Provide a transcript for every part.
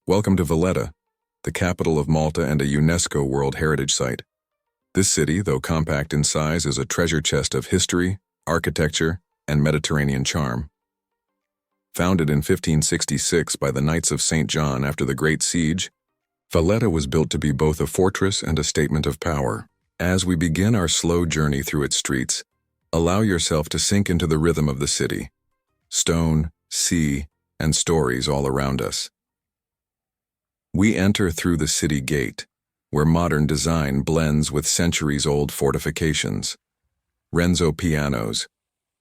Welcome to Valletta, the capital of Malta and a UNESCO World Heritage Site. This city, though compact in size, is a treasure chest of history, architecture, and Mediterranean charm. Founded in 1566 by the Knights of St. John after the Great Siege, Valletta was built to be both a fortress and a statement of power. As we begin our slow journey through its streets, allow yourself to sink into the rhythm of the city. Stone, sea, and stories all around us. We enter through the city gate, where modern design blends with centuries-old fortifications. Renzo pianos.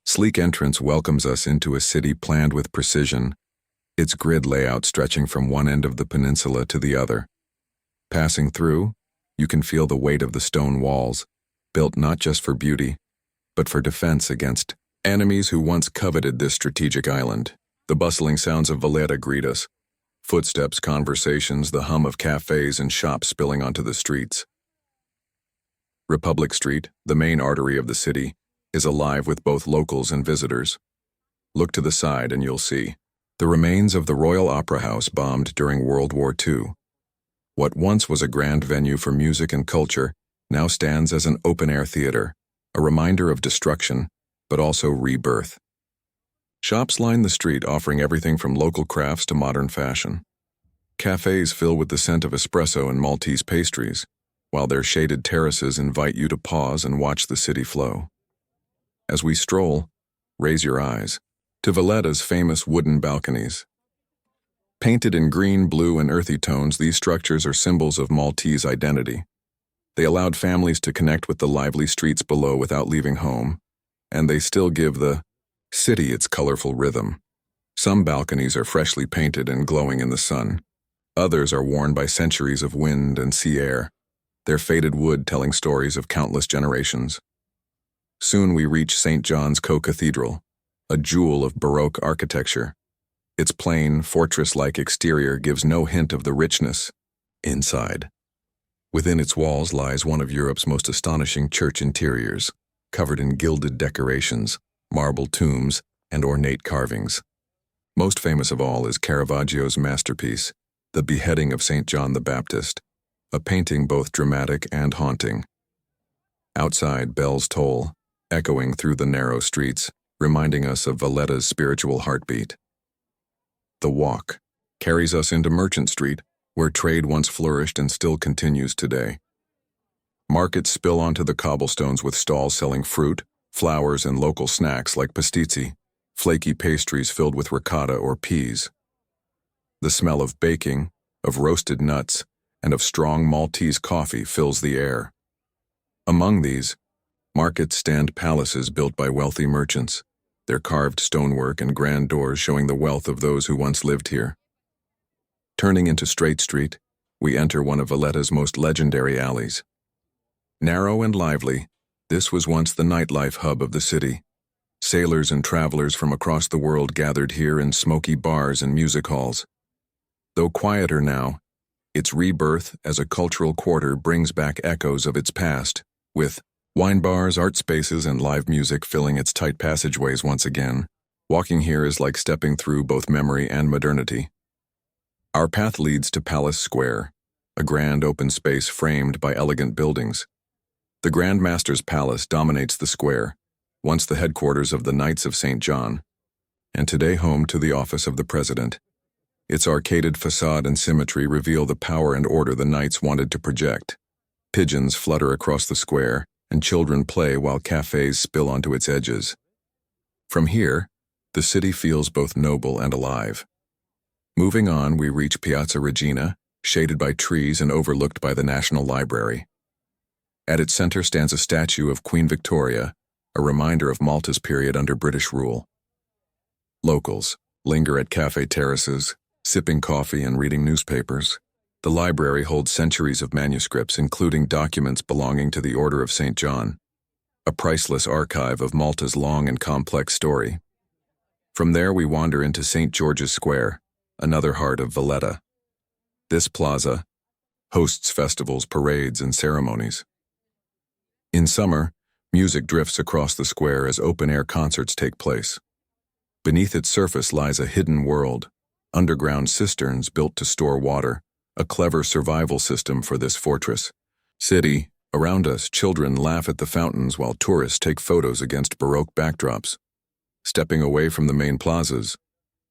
Sleek entrance welcomes us into a city planned with precision, its grid layout stretching from one end of the peninsula to the other. Passing through, you can feel the weight of the stone walls, built not just for beauty, but for defense against enemies who once coveted this strategic island. The bustling sounds of Valletta greet us. Footsteps, conversations, the hum of cafes and shops spilling onto the streets. Republic Street, the main artery of the city, is alive with both locals and visitors. Look to the side and you'll see the remains of the Royal Opera House bombed during World War II. What once was a grand venue for music and culture now stands as an open-air theater, a reminder of destruction, but also rebirth. Shops line the street offering everything from local crafts to modern fashion. Cafes fill with the scent of espresso and Maltese pastries, while their shaded terraces invite you to pause and watch the city flow. As we stroll, raise your eyes to Valletta's famous wooden balconies. Painted in green, blue, and earthy tones, these structures are symbols of Maltese identity. They allowed families to connect with the lively streets below without leaving home, and they still give the city its colorful rhythm. Some balconies are freshly painted and glowing in the sun. Others are worn by centuries of wind and sea air, their faded wood telling stories of countless generations. Soon we reach St. John's Co-Cathedral, a jewel of baroque architecture. Its plain, fortress-like exterior gives no hint of the richness inside. Within its walls lies one of Europe's most astonishing church interiors, covered in gilded decorations, marble tombs, and ornate carvings. Most famous of all is Caravaggio's masterpiece, The Beheading of St. John the Baptist, a painting both dramatic and haunting. Outside, bells toll, echoing through the narrow streets, reminding us of Valletta's spiritual heartbeat. The walk carries us into Merchant Street, where trade once flourished and still continues today. Markets spill onto the cobblestones with stalls selling fruit, flowers, and local snacks like pastizzi, flaky pastries filled with ricotta or peas. The smell of baking, of roasted nuts, and of strong Maltese coffee fills the air. Among these, markets stand palaces built by wealthy merchants, their carved stonework and grand doors showing the wealth of those who once lived here. Turning into Straight Street, we enter one of Valletta's most legendary alleys. Narrow and lively, this was once the nightlife hub of the city. Sailors and travelers from across the world gathered here in smoky bars and music halls. Though quieter now, its rebirth as a cultural quarter brings back echoes of its past, with wine bars, art spaces, and live music filling its tight passageways once again. Walking here is like stepping through both memory and modernity. Our path leads to Palace Square, a grand open space framed by elegant buildings. The Grand Master's Palace dominates the square, once the headquarters of the Knights of St. John, and today home to the office of the President. Its arcaded facade and symmetry reveal the power and order the Knights wanted to project. Pigeons flutter across the square, and children play while cafes spill onto its edges. From here, the city feels both noble and alive. Moving on, we reach Piazza Regina, shaded by trees and overlooked by the National Library. At its center stands a statue of Queen Victoria, a reminder of Malta's period under British rule. Locals linger at cafe terraces, sipping coffee and reading newspapers. The library holds centuries of manuscripts, including documents belonging to the Order of St. John, a priceless archive of Malta's long and complex story. From there we wander into St. George's Square, another heart of Valletta. This plaza hosts festivals, parades, and ceremonies. In summer, music drifts across the square as open-air concerts take place. Beneath its surface lies a hidden world, underground cisterns built to store water, a clever survival system for this fortress. City, around us, children laugh at the fountains while tourists take photos against baroque backdrops. Stepping away from the main plazas,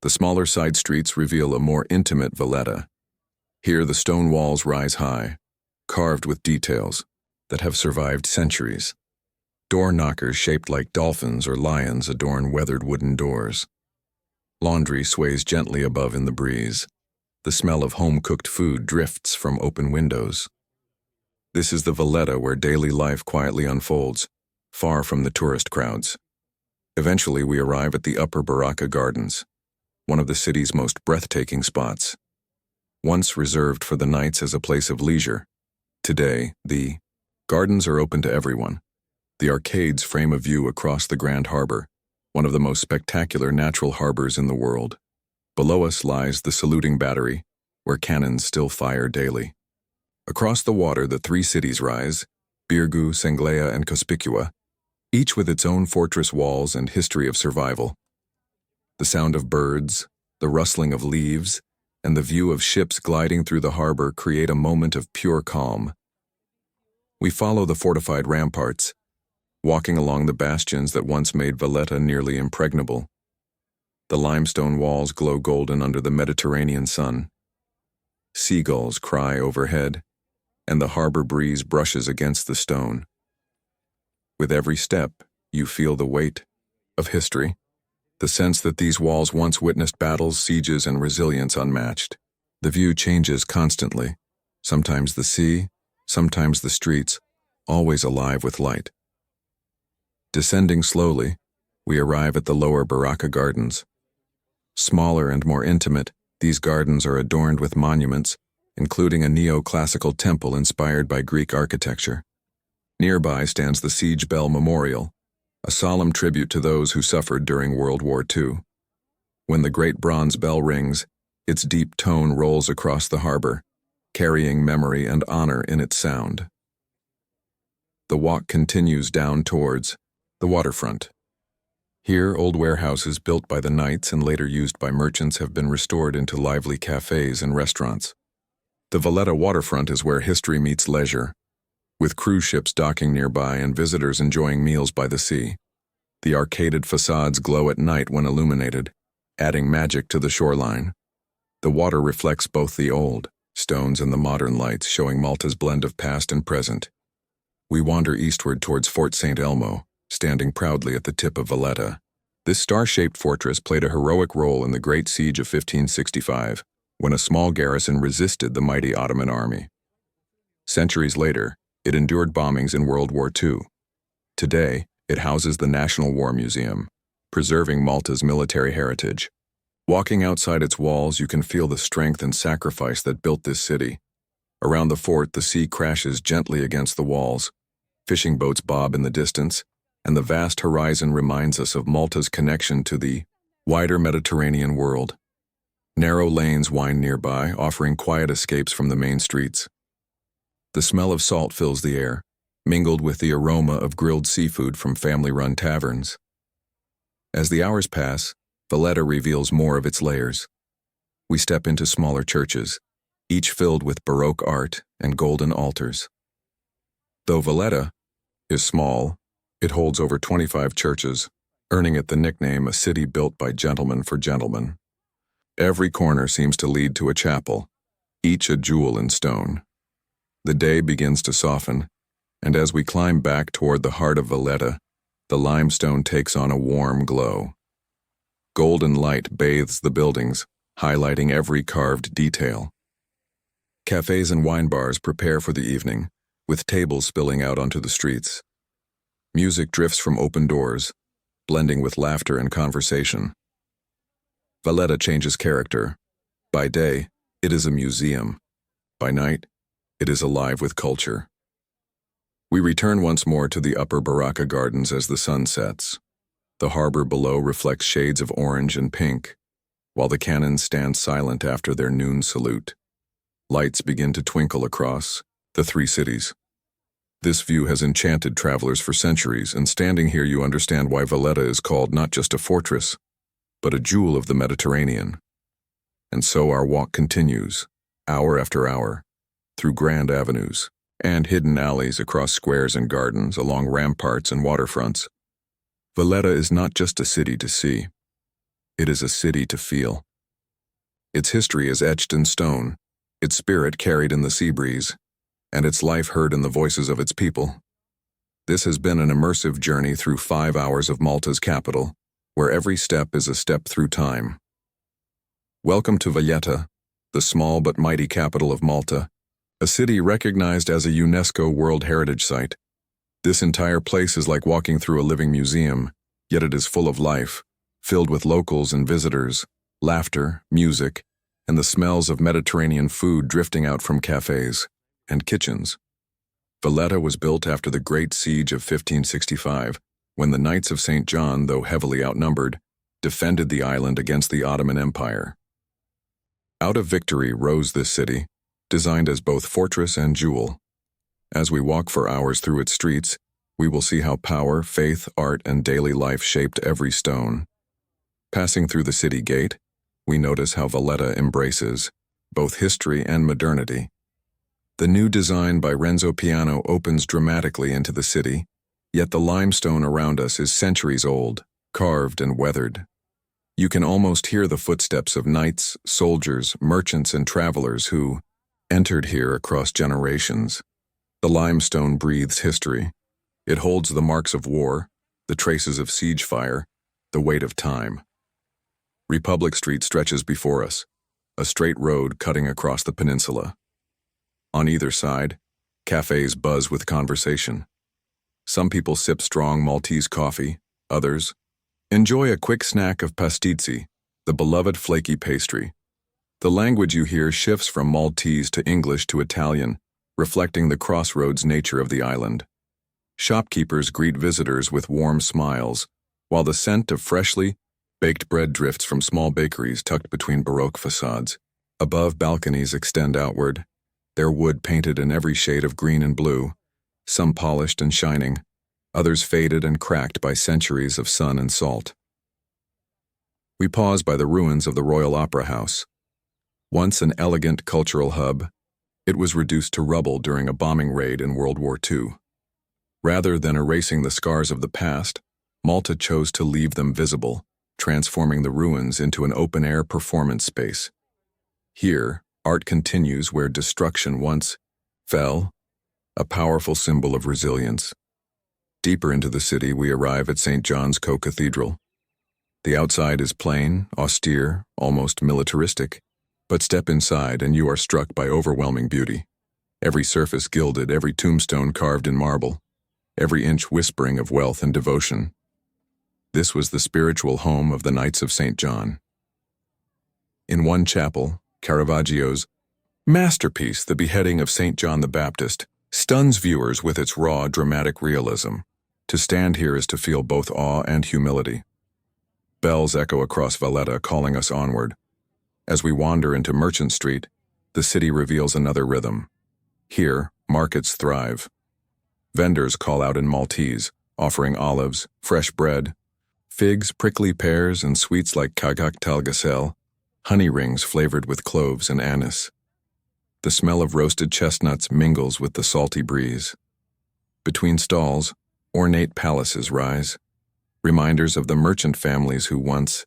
the smaller side streets reveal a more intimate Valletta. Here the stone walls rise high, carved with details that have survived centuries. Door knockers shaped like dolphins or lions adorn weathered wooden doors. Laundry sways gently above in the breeze. The smell of home-cooked food drifts from open windows. This is the Valletta where daily life quietly unfolds, far from the tourist crowds. Eventually we arrive at the Upper Baracca Gardens, one of the city's most breathtaking spots. Once reserved for the nights as a place of leisure, today, the gardens are open to everyone. The arcades frame a view across the Grand Harbor, one of the most spectacular natural harbors in the world. Below us lies the saluting battery, where cannons still fire daily. Across the water, the three cities rise, Birgu, Senglea, and Cospicua, each with its own fortress walls and history of survival. The sound of birds, the rustling of leaves, and the view of ships gliding through the harbor create a moment of pure calm. We follow the fortified ramparts, walking along the bastions that once made Valletta nearly impregnable. The limestone walls glow golden under the Mediterranean sun. Seagulls cry overhead, and the harbor breeze brushes against the stone. With every step, you feel the weight of history, the sense that these walls once witnessed battles, sieges, and resilience unmatched. The view changes constantly, sometimes the sea, sometimes the streets, always alive with light. Descending slowly, we arrive at the Lower Baracca Gardens. Smaller and more intimate, these gardens are adorned with monuments, including a neoclassical temple inspired by Greek architecture. Nearby stands the Siege Bell Memorial, a solemn tribute to those who suffered during World War II. When the great bronze bell rings, its deep tone rolls across the harbor, carrying memory and honor in its sound. The walk continues down towards the waterfront. Here, old warehouses built by the knights and later used by merchants have been restored into lively cafes and restaurants. The Valletta waterfront is where history meets leisure, with cruise ships docking nearby and visitors enjoying meals by the sea. The arcaded facades glow at night when illuminated, adding magic to the shoreline. The water reflects both the old stones and the modern lights, showing Malta's blend of past and present. We wander eastward towards Fort St. Elmo, standing proudly at the tip of Valletta. This star-shaped fortress played a heroic role in the Great Siege of 1565, when a small garrison resisted the mighty Ottoman army. Centuries later, it endured bombings in World War II. Today, it houses the National War Museum, preserving Malta's military heritage. Walking outside its walls, you can feel the strength and sacrifice that built this city. Around the fort, the sea crashes gently against the walls. Fishing boats bob in the distance, and the vast horizon reminds us of Malta's connection to the wider Mediterranean world. Narrow lanes wind nearby, offering quiet escapes from the main streets. The smell of salt fills the air, mingled with the aroma of grilled seafood from family-run taverns. As the hours pass, Valletta reveals more of its layers. We step into smaller churches, each filled with baroque art and golden altars. Though Valletta is small, it holds over 25 churches, earning it the nickname a city built by gentlemen for gentlemen. Every corner seems to lead to a chapel, each a jewel in stone. The day begins to soften, and as we climb back toward the heart of Valletta, the limestone takes on a warm glow. Golden light bathes the buildings, highlighting every carved detail. Cafes and wine bars prepare for the evening, with tables spilling out onto the streets. Music drifts from open doors, blending with laughter and conversation. Valletta changes character. By day, it is a museum. By night, it is alive with culture. We return once more to the Upper Baracca Gardens as the sun sets. The harbor below reflects shades of orange and pink, while the cannons stand silent after their noon salute. Lights begin to twinkle across the three cities. This view has enchanted travelers for centuries, and standing here you understand why Valletta is called not just a fortress, but a jewel of the Mediterranean. And so our walk continues, hour after hour, through grand avenues and hidden alleys across squares and gardens, along ramparts and waterfronts. Valletta is not just a city to see, it is a city to feel. Its history is etched in stone, its spirit carried in the sea breeze, and its life heard in the voices of its people. This has been an immersive journey through 5 hours of Malta's capital, where every step is a step through time. Welcome to Valletta, the small but mighty capital of Malta, a city recognized as a UNESCO World Heritage Site. This entire place is like walking through a living museum, yet it is full of life, filled with locals and visitors, laughter, music, and the smells of Mediterranean food drifting out from cafes and kitchens. Valletta was built after the Great Siege of 1565, when the Knights of St. John, though heavily outnumbered, defended the island against the Ottoman Empire. Out of victory rose this city, designed as both fortress and jewel. As we walk for hours through its streets, we will see how power, faith, art, and daily life shaped every stone. Passing through the city gate, we notice how Valletta embraces both history and modernity. The new design by Renzo Piano opens dramatically into the city, yet the limestone around us is centuries old, carved and weathered. You can almost hear the footsteps of knights, soldiers, merchants, and travelers who entered here across generations. The limestone breathes history. It holds the marks of war, the traces of siege fire, the weight of time. Republic Street stretches before us, a straight road cutting across the peninsula. On either side, cafes buzz with conversation. Some people sip strong Maltese coffee, others enjoy a quick snack of pastizi, the beloved flaky pastry. The language you hear shifts from Maltese to English to Italian, reflecting the crossroads nature of the island. Shopkeepers greet visitors with warm smiles, while the scent of freshly baked bread drifts from small bakeries tucked between baroque facades. Above, balconies extend outward, their wood painted in every shade of green and blue, some polished and shining, others faded and cracked by centuries of sun and salt. We pause by the ruins of the Royal Opera House. Once an elegant cultural hub, it was reduced to rubble during a bombing raid in World War II. Rather than erasing the scars of the past, Malta chose to leave them visible, transforming the ruins into an open-air performance space. Here, art continues where destruction once fell, a powerful symbol of resilience. Deeper into the city, we arrive at St. John's Co-Cathedral. The outside is plain, austere, almost militaristic, but step inside and you are struck by overwhelming beauty. Every surface gilded, every tombstone carved in marble, every inch whispering of wealth and devotion. This was the spiritual home of the Knights of St. John. In one chapel, Caravaggio's masterpiece, The Beheading of St. John the Baptist, stuns viewers with its raw, dramatic realism. To stand here is to feel both awe and humility. Bells echo across Valletta, calling us onward. As we wander into Merchant Street, the city reveals another rhythm. Here, markets thrive. Vendors call out in Maltese, offering olives, fresh bread, figs, prickly pears, and sweets like kagak talgasel, honey rings flavored with cloves and anise. The smell of roasted chestnuts mingles with the salty breeze. Between stalls, ornate palaces rise, reminders of the merchant families who once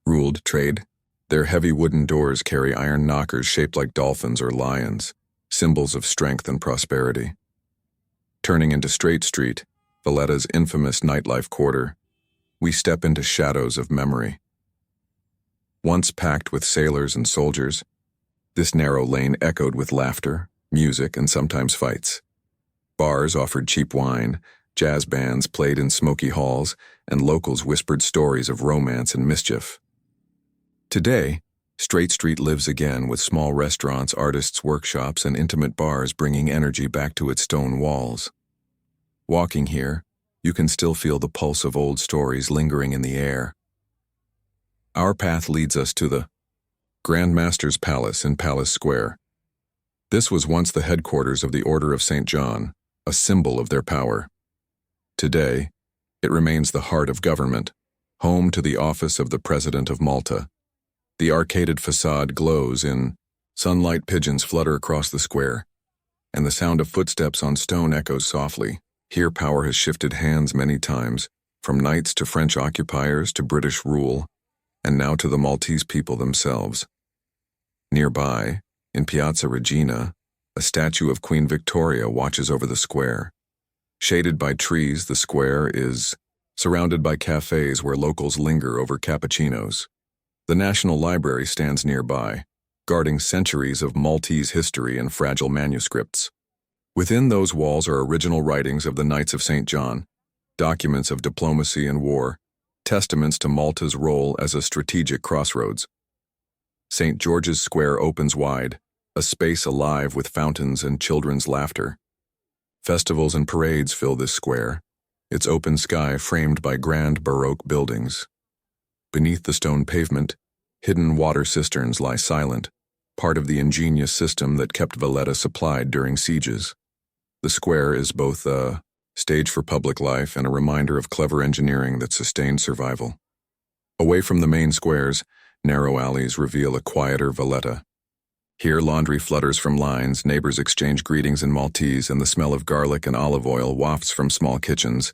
ruled trade. Their heavy wooden doors carry iron knockers shaped like dolphins or lions, symbols of strength and prosperity. Turning into Straight Street, Valletta's infamous nightlife quarter, we step into shadows of memory. Once packed with sailors and soldiers, this narrow lane echoed with laughter, music, and sometimes fights. Bars offered cheap wine, jazz bands played in smoky halls, and locals whispered stories of romance and mischief. Today, Straight Street lives again with small restaurants, artists' workshops, and intimate bars bringing energy back to its stone walls. Walking here, you can still feel the pulse of old stories lingering in the air. Our path leads us to the Grand Master's Palace in Palace Square. This was once the headquarters of the Order of St. John, a symbol of their power. Today, it remains the heart of government, home to the office of the President of Malta. The arcaded facade glows in sunlight. Pigeons flutter across the square, and the sound of footsteps on stone echoes softly. Here power has shifted hands many times, from knights to French occupiers to British rule, and now to the Maltese people themselves. Nearby, in Piazza Regina, a statue of Queen Victoria watches over the square. Shaded by trees, the square is surrounded by cafes where locals linger over cappuccinos. The National Library stands nearby, guarding centuries of Maltese history and fragile manuscripts. Within those walls are original writings of the Knights of St. John, documents of diplomacy and war, testaments to Malta's role as a strategic crossroads. St. George's Square opens wide, a space alive with fountains and children's laughter. Festivals and parades fill this square, its open sky framed by grand baroque buildings. Beneath the stone pavement, hidden water cisterns lie silent, part of the ingenious system that kept Valletta supplied during sieges. The square is both a stage for public life and a reminder of clever engineering that sustained survival. Away from the main squares, narrow alleys reveal a quieter Valletta. Here laundry flutters from lines, neighbors exchange greetings in Maltese, and the smell of garlic and olive oil wafts from small kitchens.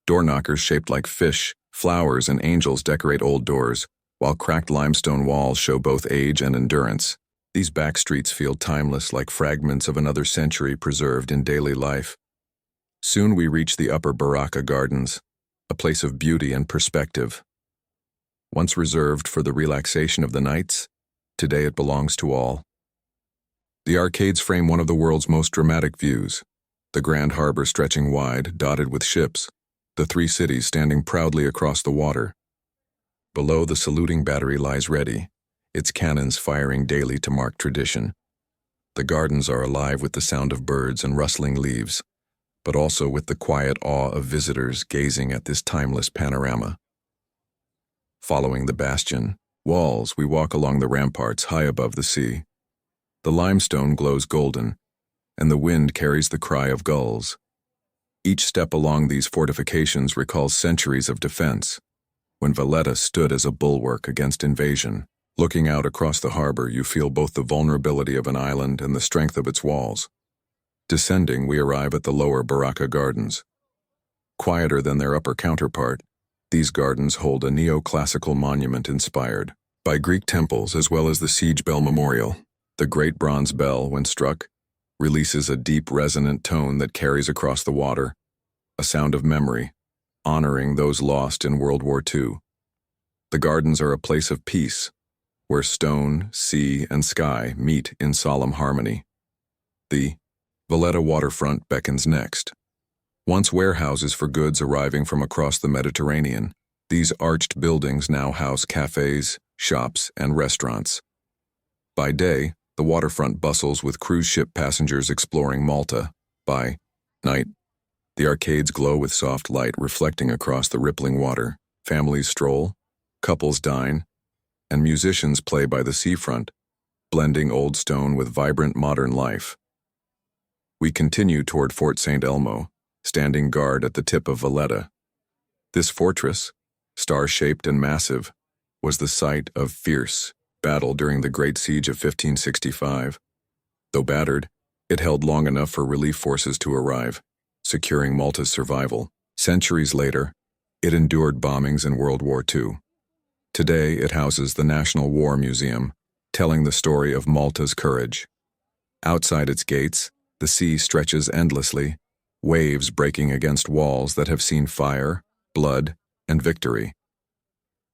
Door knockers shaped like fish, flowers, and angels decorate old doors, while cracked limestone walls show both age and endurance. These back streets feel timeless, like fragments of another century preserved in daily life. Soon we reach the upper Baracca Gardens, a place of beauty and perspective. Once reserved for the relaxation of the nights, today it belongs to all. The arcades frame one of the world's most dramatic views, the grand harbor stretching wide, dotted with ships, the three cities standing proudly across the water. Below, the saluting battery lies ready, its cannons firing daily to mark tradition. The gardens are alive with the sound of birds and rustling leaves, but also with the quiet awe of visitors gazing at this timeless panorama. Following the bastion walls, we walk along the ramparts high above the sea. The limestone glows golden, and the wind carries the cry of gulls. Each step along these fortifications recalls centuries of defense, when Valletta stood as a bulwark against invasion. Looking out across the harbor, you feel both the vulnerability of an island and the strength of its walls. Descending, we arrive at the lower Baracca Gardens. Quieter than their upper counterpart, these gardens hold a neoclassical monument inspired by Greek temples as well as the Siege Bell Memorial. The great bronze bell, when struck, releases a deep resonant tone that carries across the water, a sound of memory, honoring those lost in World War II. The gardens are a place of peace, where stone, sea, and sky meet in solemn harmony. The Valletta waterfront beckons next. Once warehouses for goods arriving from across the Mediterranean, these arched buildings now house cafes, shops, and restaurants. By day, the waterfront bustles with cruise ship passengers exploring Malta. By night, the arcades glow with soft light reflecting across the rippling water. Families stroll, couples dine, and musicians play by the seafront, blending old stone with vibrant modern life. We continue toward Fort St. Elmo, standing guard at the tip of Valletta. This fortress, star-shaped and massive, was the site of fierce battle during the Great Siege of 1565. Though battered, it held long enough for relief forces to arrive, securing Malta's survival. Centuries later, it endured bombings in World War II. Today, it houses the National War Museum, telling the story of Malta's courage. Outside its gates, the sea stretches endlessly, waves breaking against walls that have seen fire, blood, and victory.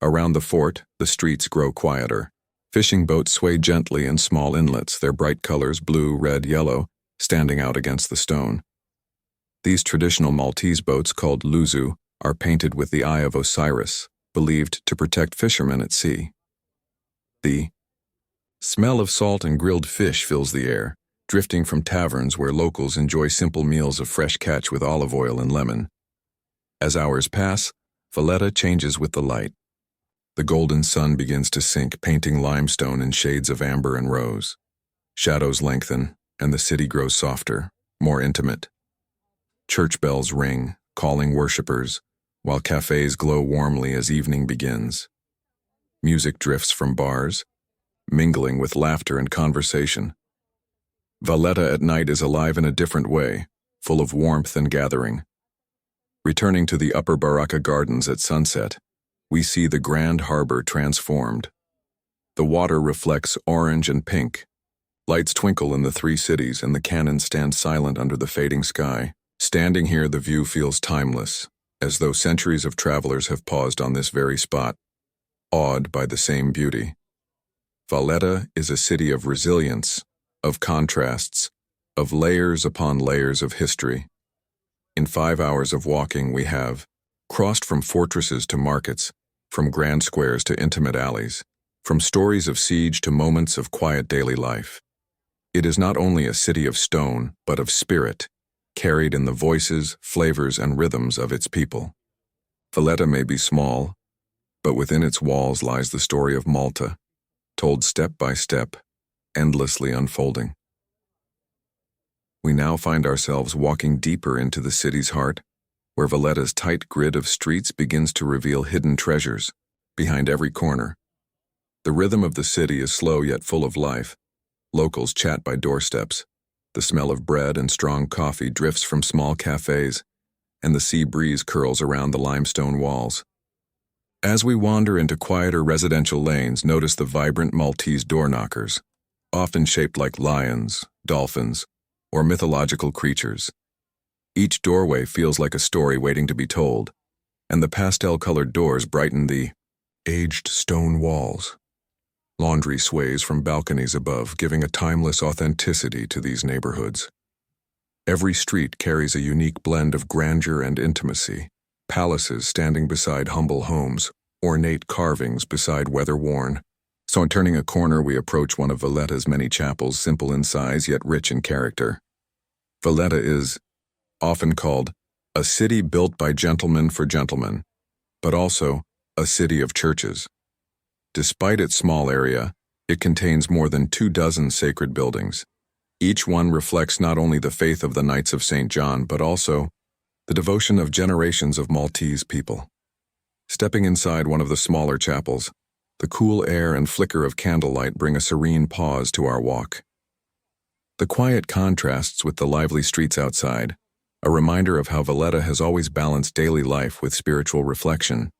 Around the fort, the streets grow quieter. Fishing boats sway gently in small inlets, their bright colors, blue, red, yellow, standing out against the stone. These traditional Maltese boats, called luzu, are painted with the eye of Osiris, believed to protect fishermen at sea. The smell of salt and grilled fish fills the air, drifting from taverns where locals enjoy simple meals of fresh catch with olive oil and lemon. As hours pass, Valletta changes with the light. The golden sun begins to sink, painting limestone in shades of amber and rose. Shadows lengthen, and the city grows softer, more intimate. Church bells ring, calling worshippers, while cafes glow warmly as evening begins. Music drifts from bars, mingling with laughter and conversation. Valletta at night is alive in a different way, full of warmth and gathering. Returning to the upper Baroque gardens at sunset, we see the grand harbor transformed. The water reflects orange and pink. Lights twinkle in the three cities and the cannons stand silent under the fading sky. Standing here, the view feels timeless, as though centuries of travelers have paused on this very spot, awed by the same beauty. Valletta is a city of resilience, of contrasts, of layers upon layers of history. In 5 hours of walking, we have crossed from fortresses to markets, from grand squares to intimate alleys, from stories of siege to moments of quiet daily life. It is not only a city of stone, but of spirit, carried in the voices, flavors, and rhythms of its people. Valletta may be small, but within its walls lies the story of Malta, told step by step, endlessly unfolding. We now find ourselves walking deeper into the city's heart, where Valletta's tight grid of streets begins to reveal hidden treasures behind every corner. The rhythm of the city is slow yet full of life. Locals chat by doorsteps. The smell of bread and strong coffee drifts from small cafes, and the sea breeze curls around the limestone walls. As we wander into quieter residential lanes, notice the vibrant Maltese door knockers, often shaped like lions, dolphins, or mythological creatures. Each doorway feels like a story waiting to be told, and the pastel-colored doors brighten the aged stone walls. Laundry sways from balconies above, giving a timeless authenticity to these neighborhoods. Every street carries a unique blend of grandeur and intimacy, palaces standing beside humble homes, ornate carvings beside weather-worn. So in turning a corner, we approach one of Valletta's many chapels, simple in size yet rich in character. Valletta is often called a city built by gentlemen for gentlemen, but also a city of churches. Despite its small area, it contains more than 24 sacred buildings. Each one reflects not only the faith of the Knights of St. John, but also the devotion of generations of Maltese people. Stepping inside one of the smaller chapels, the cool air and flicker of candlelight bring a serene pause to our walk. The quiet contrasts with the lively streets outside, a reminder of how Valletta has always balanced daily life with spiritual reflection.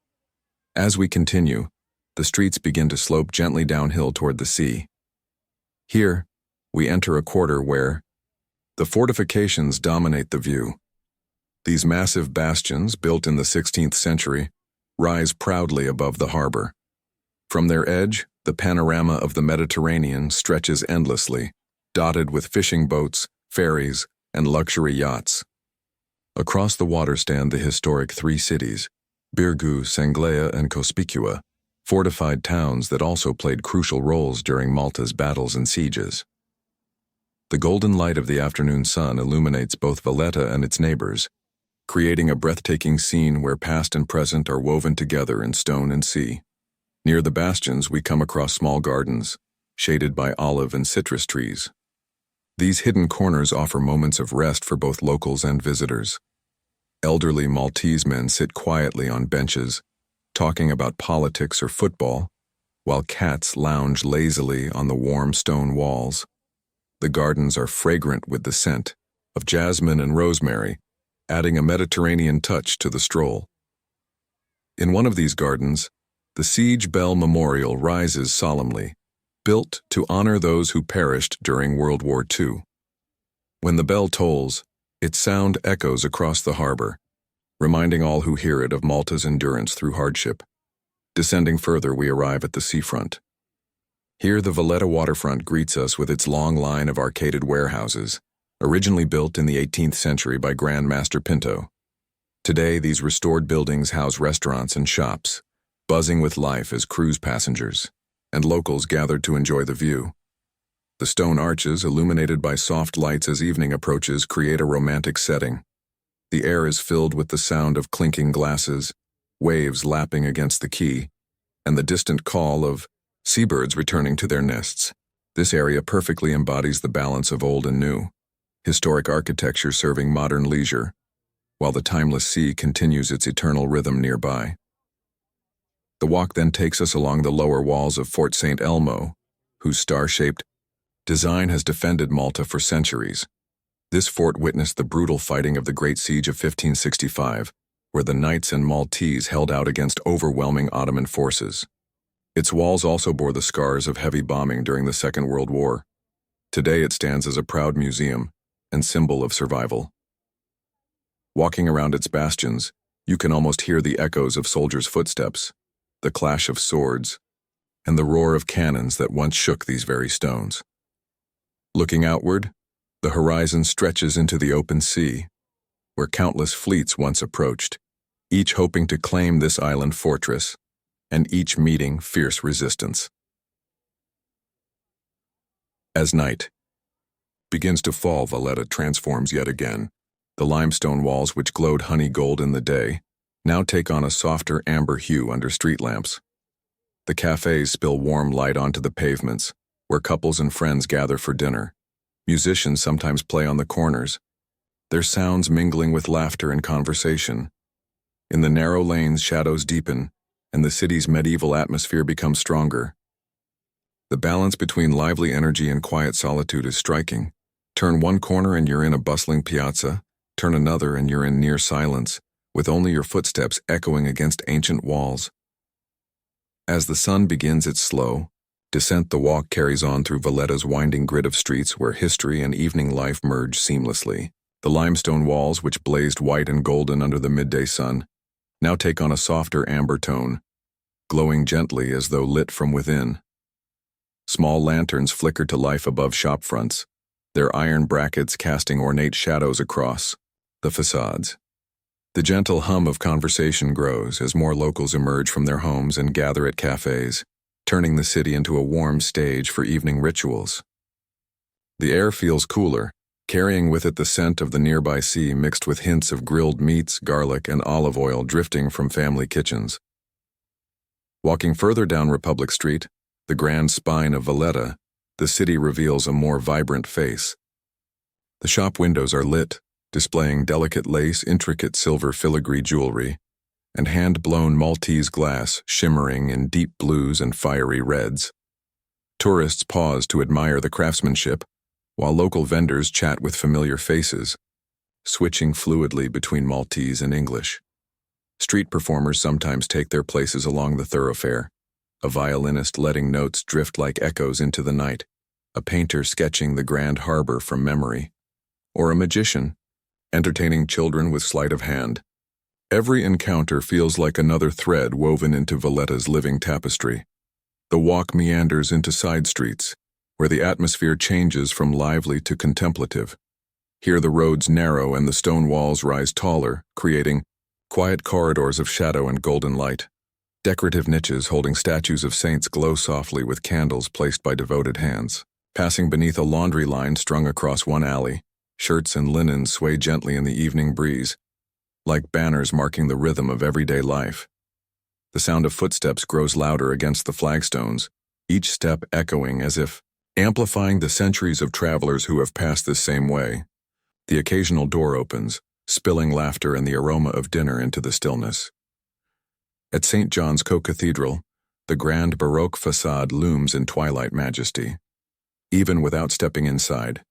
As we continue, the streets begin to slope gently downhill toward the sea. Here, we enter a quarter where the fortifications dominate the view. These massive bastions, built in the 16th century, rise proudly above the harbor. From their edge, the panorama of the Mediterranean stretches endlessly, dotted with fishing boats, ferries, and luxury yachts. Across the water stand the historic three cities, Birgu, Sanglea, and Cospicua, fortified towns that also played crucial roles during Malta's battles and sieges. The golden light of the afternoon sun illuminates both Valletta and its neighbors, creating a breathtaking scene where past and present are woven together in stone and sea. Near the bastions, we come across small gardens, shaded by olive and citrus trees. These hidden corners offer moments of rest for both locals and visitors. Elderly Maltese men sit quietly on benches, talking about politics or football, while cats lounge lazily on the warm stone walls. The gardens are fragrant with the scent of jasmine and rosemary, adding a Mediterranean touch to the stroll. In one of these gardens, the Siege Bell Memorial rises solemnly, built to honor those who perished during World War II. When the bell tolls, its sound echoes across the harbor, reminding all who hear it of Malta's endurance through hardship. Descending further, we arrive at the seafront. Here, the Valletta waterfront greets us with its long line of arcaded warehouses, originally built in the 18th century by Grand Master Pinto. Today, these restored buildings house restaurants and shops, buzzing with life as cruise passengers and locals gathered to enjoy the view. The stone arches, illuminated by soft lights as evening approaches, create a romantic setting. The air is filled with the sound of clinking glasses, waves lapping against the quay, and the distant call of seabirds returning to their nests. This area perfectly embodies the balance of old and new, historic architecture serving modern leisure, while the timeless sea continues its eternal rhythm nearby. The walk then takes us along the lower walls of Fort St. Elmo, whose star-shaped design has defended Malta for centuries. This fort witnessed the brutal fighting of the Great Siege of 1565, where the knights and Maltese held out against overwhelming Ottoman forces. Its walls also bore the scars of heavy bombing during the Second World War. Today it stands as a proud museum and symbol of survival. Walking around its bastions, you can almost hear the echoes of soldiers' footsteps, the clash of swords, and the roar of cannons that once shook these very stones. Looking outward, the horizon stretches into the open sea, where countless fleets once approached, each hoping to claim this island fortress, and each meeting fierce resistance. As night begins to fall, Valletta transforms yet again. The limestone walls, which glowed honey gold in the day, now take on a softer amber hue under street lamps. The cafes spill warm light onto the pavements, where couples and friends gather for dinner. Musicians sometimes play on the corners, their sounds mingling with laughter and conversation. In the narrow lanes, shadows deepen, and the city's medieval atmosphere becomes stronger. The balance between lively energy and quiet solitude is striking. Turn one corner and you're in a bustling piazza, turn another and you're in near silence, with only your footsteps echoing against ancient walls. As the sun begins its slow descent, the walk carries on through Valletta's winding grid of streets where history and evening life merge seamlessly. The limestone walls, which blazed white and golden under the midday sun, now take on a softer amber tone, glowing gently as though lit from within. Small lanterns flicker to life above shop fronts, their iron brackets casting ornate shadows across the facades. The gentle hum of conversation grows as more locals emerge from their homes and gather at cafes, turning the city into a warm stage for evening rituals. The air feels cooler, carrying with it the scent of the nearby sea mixed with hints of grilled meats, garlic, and olive oil drifting from family kitchens. Walking further down Republic Street, the grand spine of Valletta, the city reveals a more vibrant face. The shop windows are lit, displaying delicate lace, intricate silver filigree jewelry, and hand-blown Maltese glass shimmering in deep blues and fiery reds. Tourists pause to admire the craftsmanship, while local vendors chat with familiar faces, switching fluidly between Maltese and English. Street performers sometimes take their places along the thoroughfare, a violinist letting notes drift like echoes into the night, a painter sketching the grand harbor from memory, or a magician entertaining children with sleight of hand. Every encounter feels like another thread woven into Valletta's living tapestry. The walk meanders into side streets, where the atmosphere changes from lively to contemplative. Here the roads narrow and the stone walls rise taller, creating quiet corridors of shadow and golden light. Decorative niches holding statues of saints glow softly with candles placed by devoted hands. Passing beneath a laundry line strung across one alley, shirts and linens sway gently in the evening breeze, like banners marking the rhythm of everyday life. The sound of footsteps grows louder against the flagstones, each step echoing as if amplifying the centuries of travelers who have passed this same way. The occasional door opens, spilling laughter and the aroma of dinner into the stillness. At St. John's Co-Cathedral, the grand baroque facade looms in twilight majesty. Even without stepping inside,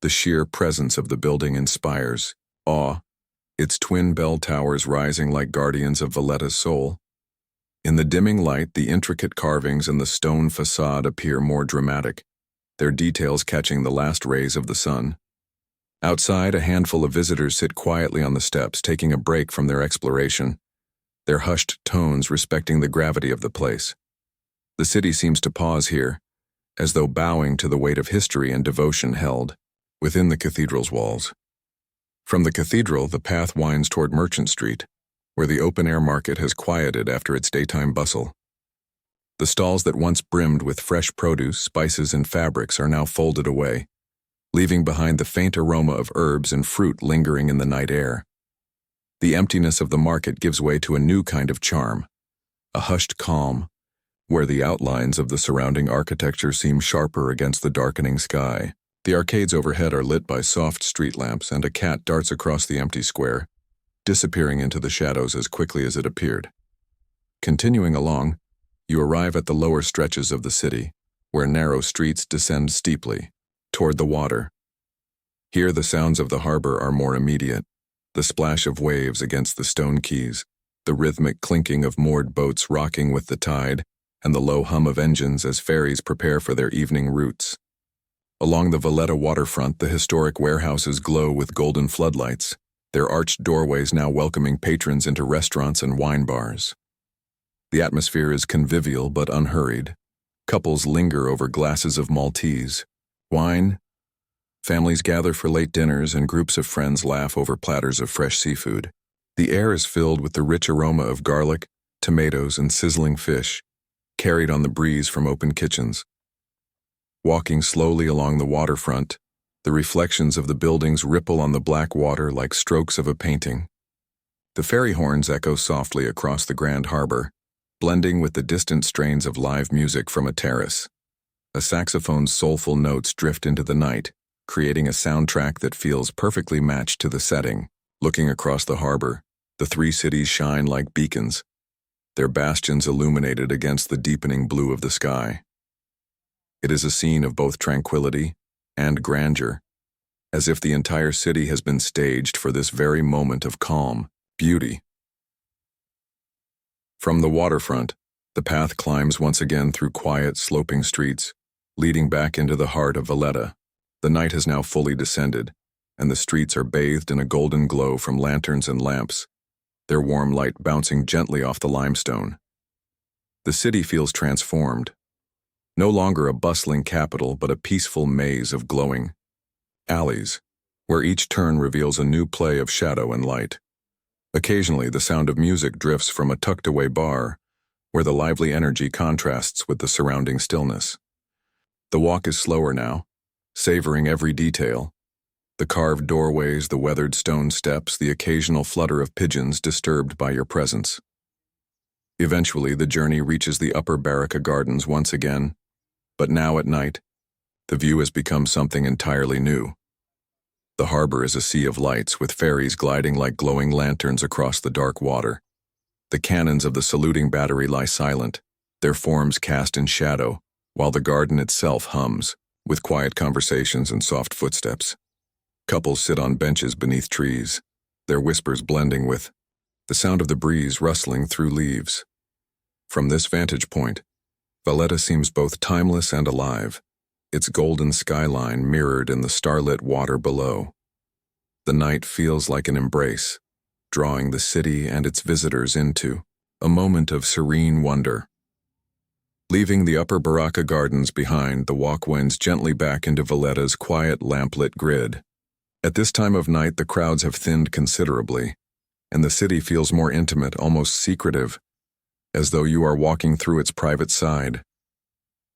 the sheer presence of the building inspires awe, its twin bell towers rising like guardians of Valletta's soul. In the dimming light, the intricate carvings in the stone facade appear more dramatic, their details catching the last rays of the sun. Outside, a handful of visitors sit quietly on the steps, taking a break from their exploration, their hushed tones respecting the gravity of the place. The city seems to pause here, as though bowing to the weight of history and devotion held within the cathedral's walls. From the cathedral, the path winds toward Merchant Street, where the open-air market has quieted after its daytime bustle. The stalls that once brimmed with fresh produce, spices, and fabrics are now folded away, leaving behind the faint aroma of herbs and fruit lingering in the night air. The emptiness of the market gives way to a new kind of charm, a hushed calm, where the outlines of the surrounding architecture seem sharper against the darkening sky. The arcades overhead are lit by soft street lamps, and a cat darts across the empty square, disappearing into the shadows as quickly as it appeared. Continuing along, you arrive at the lower stretches of the city, where narrow streets descend steeply, toward the water. Here the sounds of the harbor are more immediate, the splash of waves against the stone quays, the rhythmic clinking of moored boats rocking with the tide, and the low hum of engines as ferries prepare for their evening routes. Along the Valletta waterfront, the historic warehouses glow with golden floodlights, their arched doorways now welcoming patrons into restaurants and wine bars. The atmosphere is convivial but unhurried. Couples linger over glasses of Maltese wine. Families gather for late dinners, and groups of friends laugh over platters of fresh seafood. The air is filled with the rich aroma of garlic, tomatoes, and sizzling fish, carried on the breeze from open kitchens. Walking slowly along the waterfront, the reflections of the buildings ripple on the black water like strokes of a painting. The ferry horns echo softly across the grand harbor, blending with the distant strains of live music from a terrace. A saxophone's soulful notes drift into the night, creating a soundtrack that feels perfectly matched to the setting. Looking across the harbor, the three cities shine like beacons, their bastions illuminated against the deepening blue of the sky. It is a scene of both tranquility and grandeur, as if the entire city has been staged for this very moment of calm beauty. From the waterfront, the path climbs once again through quiet, sloping streets, leading back into the heart of Valletta. The night has now fully descended, and the streets are bathed in a golden glow from lanterns and lamps, their warm light bouncing gently off the limestone. The city feels transformed, no longer a bustling capital but a peaceful maze of glowing alleys, where each turn reveals a new play of shadow and light. Occasionally, the sound of music drifts from a tucked-away bar, where the lively energy contrasts with the surrounding stillness. The walk is slower now, savoring every detail. The carved doorways, the weathered stone steps, the occasional flutter of pigeons disturbed by your presence. Eventually, the journey reaches the upper baroque gardens once again, but now at night, the view has become something entirely new. The harbor is a sea of lights, with ferries gliding like glowing lanterns across the dark water. The cannons of the saluting battery lie silent, their forms cast in shadow, while the garden itself hums, with quiet conversations and soft footsteps. Couples sit on benches beneath trees, their whispers blending with the sound of the breeze rustling through leaves. From this vantage point, Valletta seems both timeless and alive, its golden skyline mirrored in the starlit water below. The night feels like an embrace, drawing the city and its visitors into a moment of serene wonder. Leaving the upper baroque gardens behind, the walk winds gently back into Valletta's quiet lamplit grid. At this time of night, the crowds have thinned considerably, and the city feels more intimate, almost secretive, as though you are walking through its private side.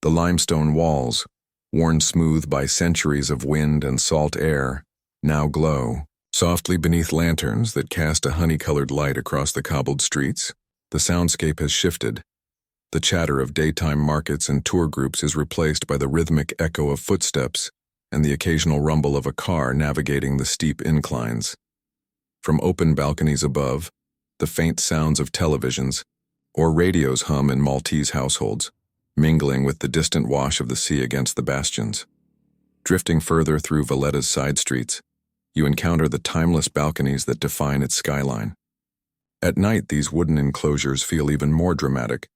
The limestone walls, worn smooth by centuries of wind and salt air, now glow softly beneath lanterns that cast a honey-colored light across the cobbled streets. The soundscape has shifted. The chatter of daytime markets and tour groups is replaced by the rhythmic echo of footsteps and the occasional rumble of a car navigating the steep inclines. From open balconies above, the faint sounds of televisions or radios hum in Maltese households, mingling with the distant wash of the sea against the bastions. Drifting further through Valletta's side streets, you encounter the timeless balconies that define its skyline. At night, these wooden enclosures feel even more dramatic,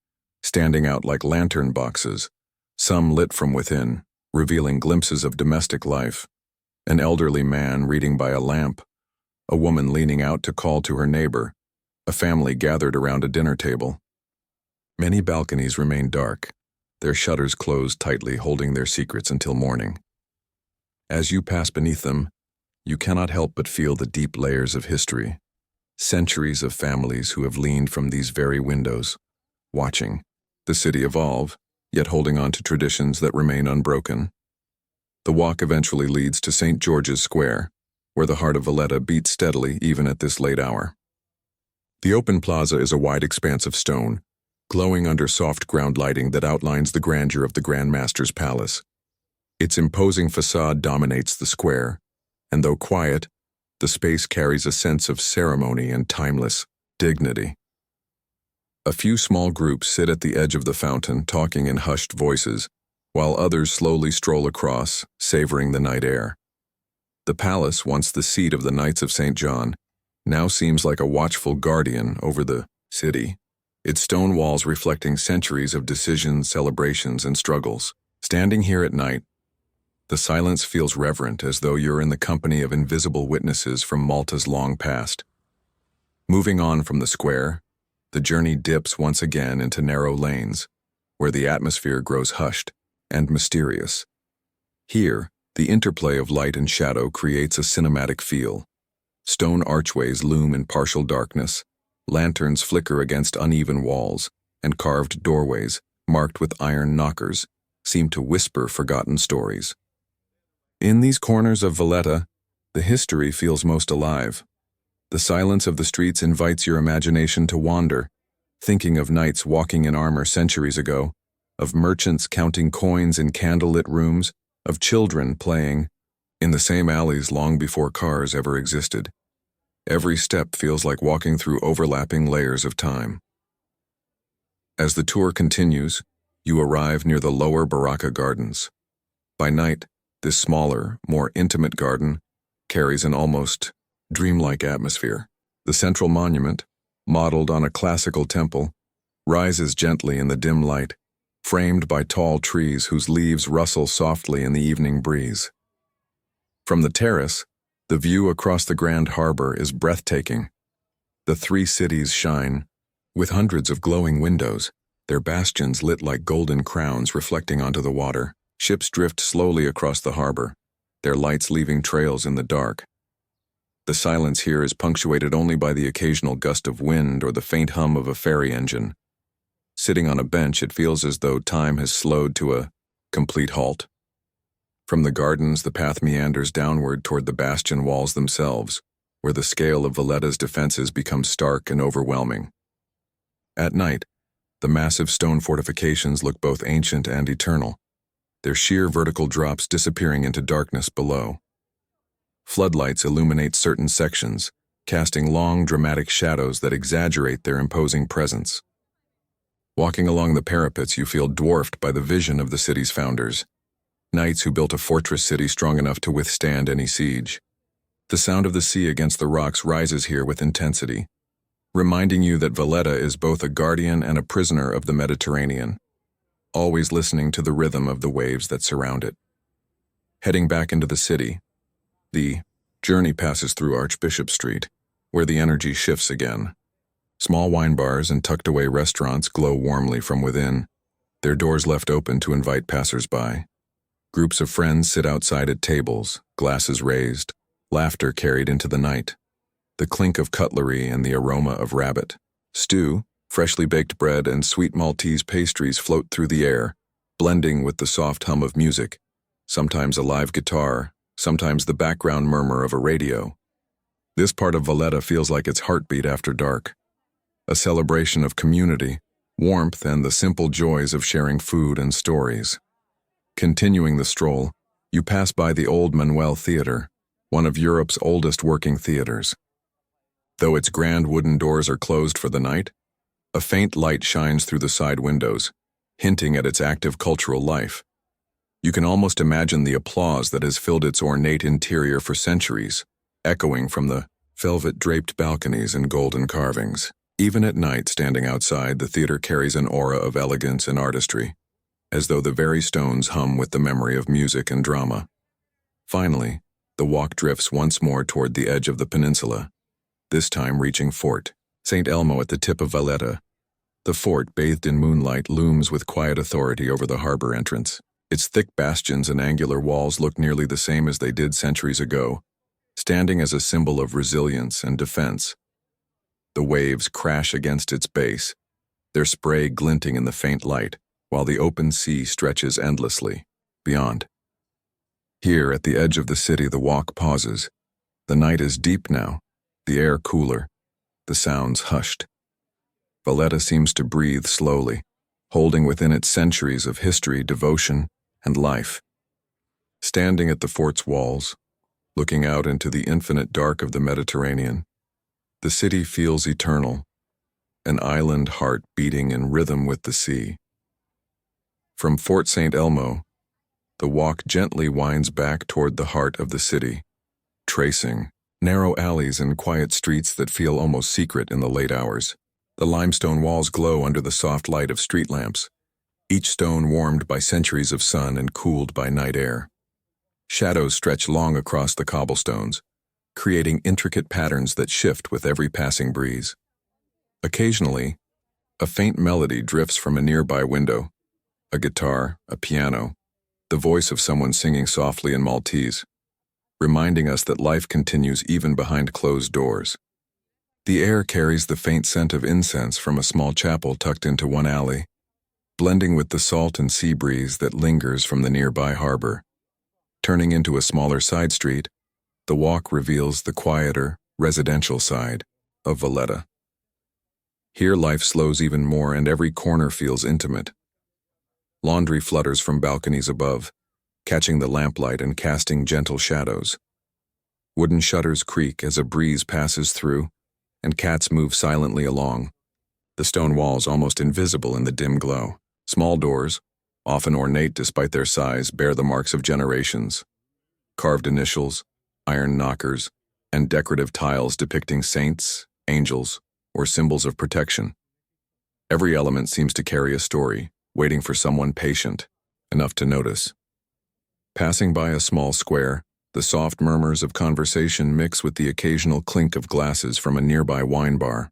standing out like lantern boxes, some lit from within, revealing glimpses of domestic life. An elderly man reading by a lamp, a woman leaning out to call to her neighbor, a family gathered around a dinner table. Many balconies remain dark, their shutters closed tightly, holding their secrets until morning. As you pass beneath them, you cannot help but feel the deep layers of history, centuries of families who have leaned from these very windows, watching the city evolve, yet holding on to traditions that remain unbroken. The walk eventually leads to St. George's Square, where the heart of Valletta beats steadily even at this late hour. The open plaza is a wide expanse of stone, glowing under soft ground lighting that outlines the grandeur of the Grand Master's palace. Its imposing facade dominates the square, and though quiet, the space carries a sense of ceremony and timeless dignity. A few small groups sit at the edge of the fountain, talking in hushed voices, while others slowly stroll across, savoring the night air. The palace, once the seat of the Knights of St. John, now seems like a watchful guardian over the city, its stone walls reflecting centuries of decisions, celebrations, and struggles. Standing here at night, the silence feels reverent, as though you're in the company of invisible witnesses from Malta's long past. Moving on from the square, the journey dips once again into narrow lanes, where the atmosphere grows hushed and mysterious. Here, the interplay of light and shadow creates a cinematic feel. Stone archways loom in partial darkness, lanterns flicker against uneven walls, and carved doorways, marked with iron knockers, seem to whisper forgotten stories. In these corners of Valletta, the history feels most alive. The silence of the streets invites your imagination to wander, thinking of knights walking in armor centuries ago, of merchants counting coins in candlelit rooms, of children playing in the same alleys long before cars ever existed. Every step feels like walking through overlapping layers of time. As the tour continues, you arrive near the lower Baroque gardens. By night, this smaller, more intimate garden carries an almost dreamlike atmosphere. The central monument, modeled on a classical temple, rises gently in the dim light, framed by tall trees whose leaves rustle softly in the evening breeze. From the terrace, the view across the grand harbor is breathtaking. The three cities shine, with hundreds of glowing windows, their bastions lit like golden crowns reflecting onto the water. Ships drift slowly across the harbor, their lights leaving trails in the dark. The silence here is punctuated only by the occasional gust of wind or the faint hum of a ferry engine. Sitting on a bench, it feels as though time has slowed to a complete halt. From the gardens, the path meanders downward toward the bastion walls themselves, where the scale of Valletta's defenses becomes stark and overwhelming. At night, the massive stone fortifications look both ancient and eternal, their sheer vertical drops disappearing into darkness below. Floodlights illuminate certain sections, casting long, dramatic shadows that exaggerate their imposing presence. Walking along the parapets, you feel dwarfed by the vision of the city's founders, knights who built a fortress city strong enough to withstand any siege. The sound of the sea against the rocks rises here with intensity, reminding you that Valletta is both a guardian and a prisoner of the Mediterranean, always listening to the rhythm of the waves that surround it. Heading back into the city, the journey passes through Archbishop Street, where the energy shifts again. Small wine bars and tucked-away restaurants glow warmly from within, their doors left open to invite passers-by. Groups of friends sit outside at tables, glasses raised, laughter carried into the night. The clink of cutlery and the aroma of rabbit, stew, freshly baked bread, and sweet Maltese pastries float through the air, blending with the soft hum of music, sometimes a live guitar, sometimes the background murmur of a radio. This part of Valletta feels like its heartbeat after dark, a celebration of community, warmth, and the simple joys of sharing food and stories. Continuing the stroll, you pass by the Old Manuel Theatre, one of Europe's oldest working theaters. Though its grand wooden doors are closed for the night, a faint light shines through the side windows, hinting at its active cultural life. You can almost imagine the applause that has filled its ornate interior for centuries, echoing from the velvet-draped balconies and golden carvings. Even at night, standing outside, the theater carries an aura of elegance and artistry, as though the very stones hum with the memory of music and drama. Finally, the walk drifts once more toward the edge of the peninsula, this time reaching Fort St. Elmo at the tip of Valletta. The fort, bathed in moonlight, looms with quiet authority over the harbor entrance. Its thick bastions and angular walls look nearly the same as they did centuries ago, standing as a symbol of resilience and defense. The waves crash against its base, their spray glinting in the faint light, while the open sea stretches endlessly beyond. Here, at the edge of the city, the walk pauses. The night is deep now, the air cooler, the sounds hushed. Valletta seems to breathe slowly, holding within it centuries of history, devotion, and life. Standing at the fort's walls, looking out into the infinite dark of the Mediterranean, the city feels eternal, an island heart beating in rhythm with the sea. From Fort St. Elmo, the walk gently winds back toward the heart of the city, tracing narrow alleys and quiet streets that feel almost secret in the late hours. The limestone walls glow under the soft light of street lamps, each stone warmed by centuries of sun and cooled by night air. Shadows stretch long across the cobblestones, creating intricate patterns that shift with every passing breeze. Occasionally, a faint melody drifts from a nearby window, a guitar, a piano, the voice of someone singing softly in Maltese, reminding us that life continues even behind closed doors. The air carries the faint scent of incense from a small chapel tucked into one alley, blending with the salt and sea breeze that lingers from the nearby harbor. Turning into a smaller side street, the walk reveals the quieter, residential side of Valletta. Here life slows even more and every corner feels intimate. Laundry flutters from balconies above, catching the lamplight and casting gentle shadows. Wooden shutters creak as a breeze passes through, and cats move silently along, the stone walls almost invisible in the dim glow. Small doors, often ornate despite their size, bear the marks of generations. Carved initials, iron knockers, and decorative tiles depicting saints, angels, or symbols of protection. Every element seems to carry a story, waiting for someone patient enough to notice. Passing by a small square, the soft murmurs of conversation mix with the occasional clink of glasses from a nearby wine bar.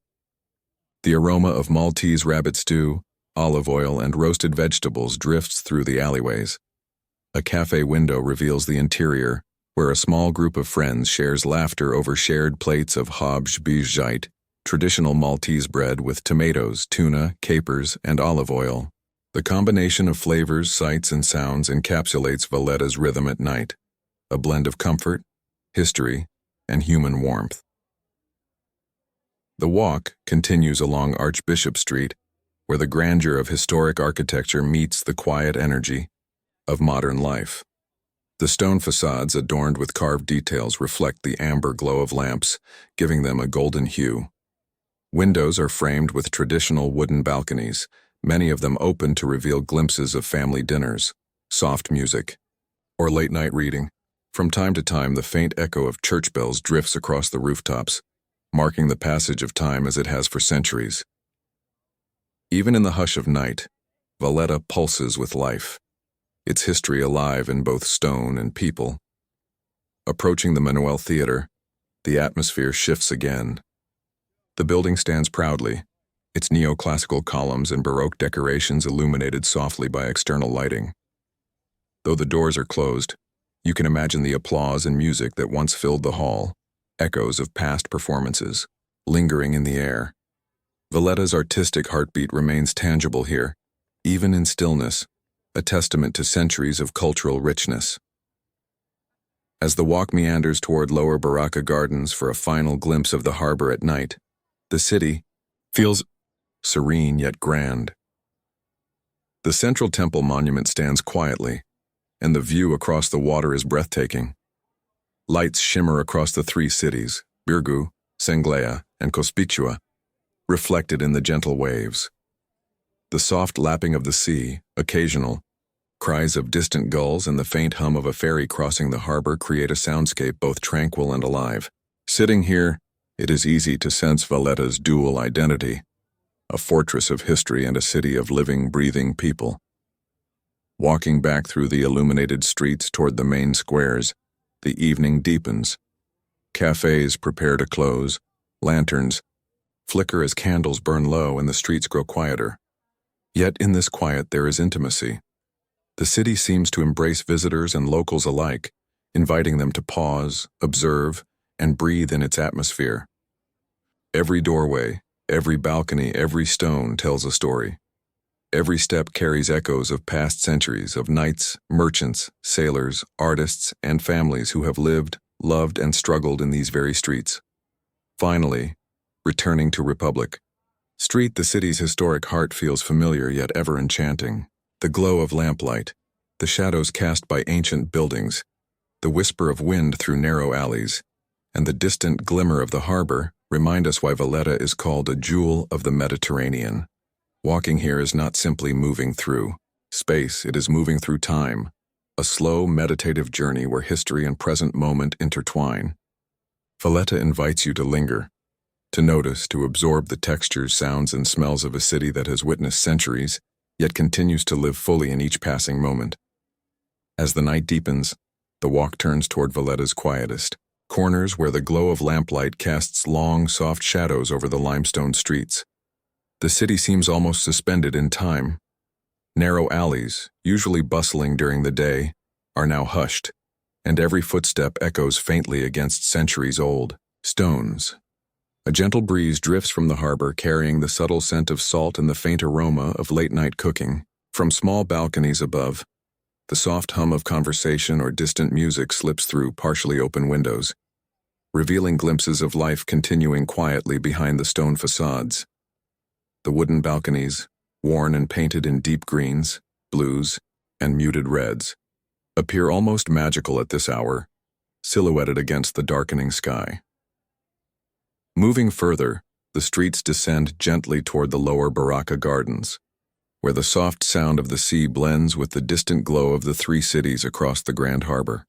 The aroma of Maltese rabbit stew, olive oil, and roasted vegetables drifts through the alleyways. A cafe window reveals the interior, where a small group of friends shares laughter over shared plates of hobj bijjite, traditional Maltese bread with tomatoes, tuna, capers, and olive oil. The combination of flavors, sights, and sounds encapsulates Valletta's rhythm at night, a blend of comfort, history, and human warmth. The walk continues along Archbishop Street, where the grandeur of historic architecture meets the quiet energy of modern life. The stone facades adorned with carved details reflect the amber glow of lamps, giving them a golden hue. Windows are framed with traditional wooden balconies, many of them open to reveal glimpses of family dinners, soft music, or late-night reading. From time to time, the faint echo of church bells drifts across the rooftops, marking the passage of time as it has for centuries. Even in the hush of night, Valletta pulses with life, its history alive in both stone and people. Approaching the Manuel Theater, the atmosphere shifts again. The building stands proudly, its neoclassical columns and baroque decorations illuminated softly by external lighting. Though the doors are closed, you can imagine the applause and music that once filled the hall, echoes of past performances, lingering in the air. Valletta's artistic heartbeat remains tangible here, even in stillness, a testament to centuries of cultural richness. As the walk meanders toward Lower Baracca Gardens for a final glimpse of the harbor at night, the city feels serene yet grand. The central temple monument stands quietly, and the view across the water is breathtaking. Lights shimmer across the three cities, Birgu, Senglea, and Cospicua, reflected in the gentle waves. The soft lapping of the sea, occasional cries of distant gulls, and the faint hum of a ferry crossing the harbor create a soundscape both tranquil and alive. Sitting here, it is easy to sense Valletta's dual identity, a fortress of history and a city of living, breathing people. Walking back through the illuminated streets toward the main squares, the evening deepens. Cafes prepare to close, lanterns flicker as candles burn low and the streets grow quieter. Yet in this quiet there is intimacy. The city seems to embrace visitors and locals alike, inviting them to pause, observe, and breathe in its atmosphere. Every doorway, every balcony, every stone tells a story. Every step carries echoes of past centuries, of knights, merchants, sailors, artists, and families who have lived, loved, and struggled in these very streets. Finally, returning to Republic Street, the city's historic heart feels familiar yet ever enchanting. The glow of lamplight, the shadows cast by ancient buildings, the whisper of wind through narrow alleys, and the distant glimmer of the harbor remind us why Valletta is called a jewel of the Mediterranean. Walking here is not simply moving through space, it is moving through time, a slow, meditative journey where history and present moment intertwine. Valletta invites you to linger, to notice, to absorb the textures, sounds, and smells of a city that has witnessed centuries, yet continues to live fully in each passing moment. As the night deepens, the walk turns toward Valletta's quietest corners where the glow of lamplight casts long, soft shadows over the limestone streets. The city seems almost suspended in time. Narrow alleys, usually bustling during the day, are now hushed, and every footstep echoes faintly against centuries-old stones. A gentle breeze drifts from the harbor, carrying the subtle scent of salt and the faint aroma of late-night cooking. From small balconies above, the soft hum of conversation or distant music slips through partially open windows, revealing glimpses of life continuing quietly behind the stone facades. The wooden balconies, worn and painted in deep greens, blues, and muted reds, appear almost magical at this hour, silhouetted against the darkening sky. Moving further, the streets descend gently toward the lower Baracca Gardens, where the soft sound of the sea blends with the distant glow of the three cities across the Grand Harbor.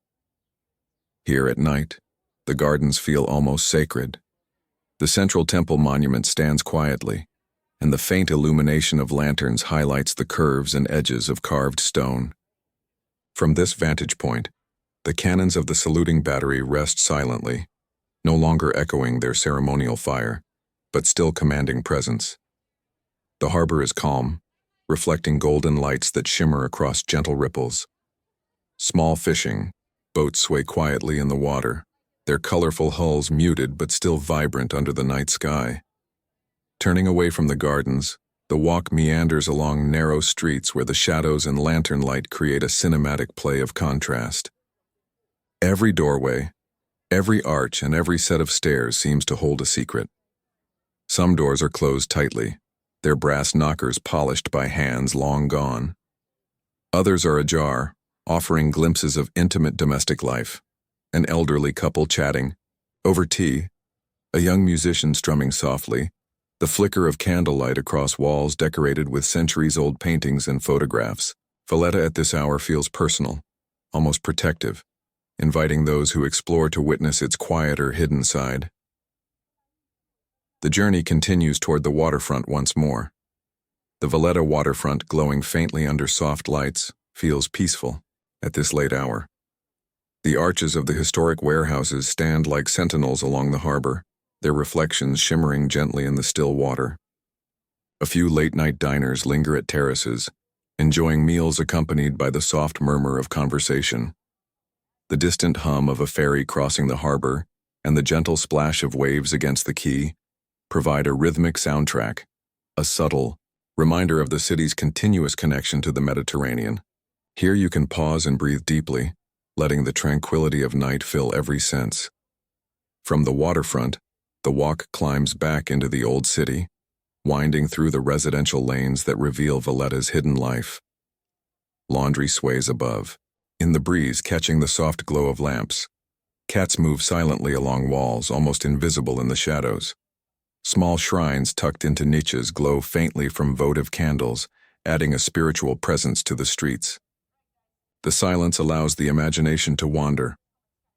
Here at night, the gardens feel almost sacred. The central temple monument stands quietly, and the faint illumination of lanterns highlights the curves and edges of carved stone. From this vantage point, the cannons of the saluting battery rest silently, no longer echoing their ceremonial fire, but still commanding presence. The harbor is calm, reflecting golden lights that shimmer across gentle ripples. Small fishing boats sway quietly in the water, their colorful hulls muted but still vibrant under the night sky. Turning away from the gardens, the walk meanders along narrow streets where the shadows and lantern light create a cinematic play of contrast. Every doorway, every arch, and every set of stairs seems to hold a secret. Some doors are closed tightly, their brass knockers polished by hands long gone. Others are ajar, offering glimpses of intimate domestic life, an elderly couple chatting over tea, a young musician strumming softly, the flicker of candlelight across walls decorated with centuries-old paintings and photographs. Valletta at this hour feels personal, almost protective, inviting those who explore to witness its quieter, hidden side. The journey continues toward the waterfront once more. The Valletta waterfront, glowing faintly under soft lights, feels peaceful at this late hour. The arches of the historic warehouses stand like sentinels along the harbor, their reflections shimmering gently in the still water. A few late-night diners linger at terraces, enjoying meals accompanied by the soft murmur of conversation. The distant hum of a ferry crossing the harbor and the gentle splash of waves against the quay provide a rhythmic soundtrack, a subtle reminder of the city's continuous connection to the Mediterranean. Here you can pause and breathe deeply, letting the tranquility of night fill every sense. From the waterfront, the walk climbs back into the old city, winding through the residential lanes that reveal Valletta's hidden life. Laundry sways above, in the breeze catching the soft glow of lamps. Cats move silently along walls, almost invisible in the shadows. Small shrines tucked into niches glow faintly from votive candles, adding a spiritual presence to the streets. The silence allows the imagination to wander.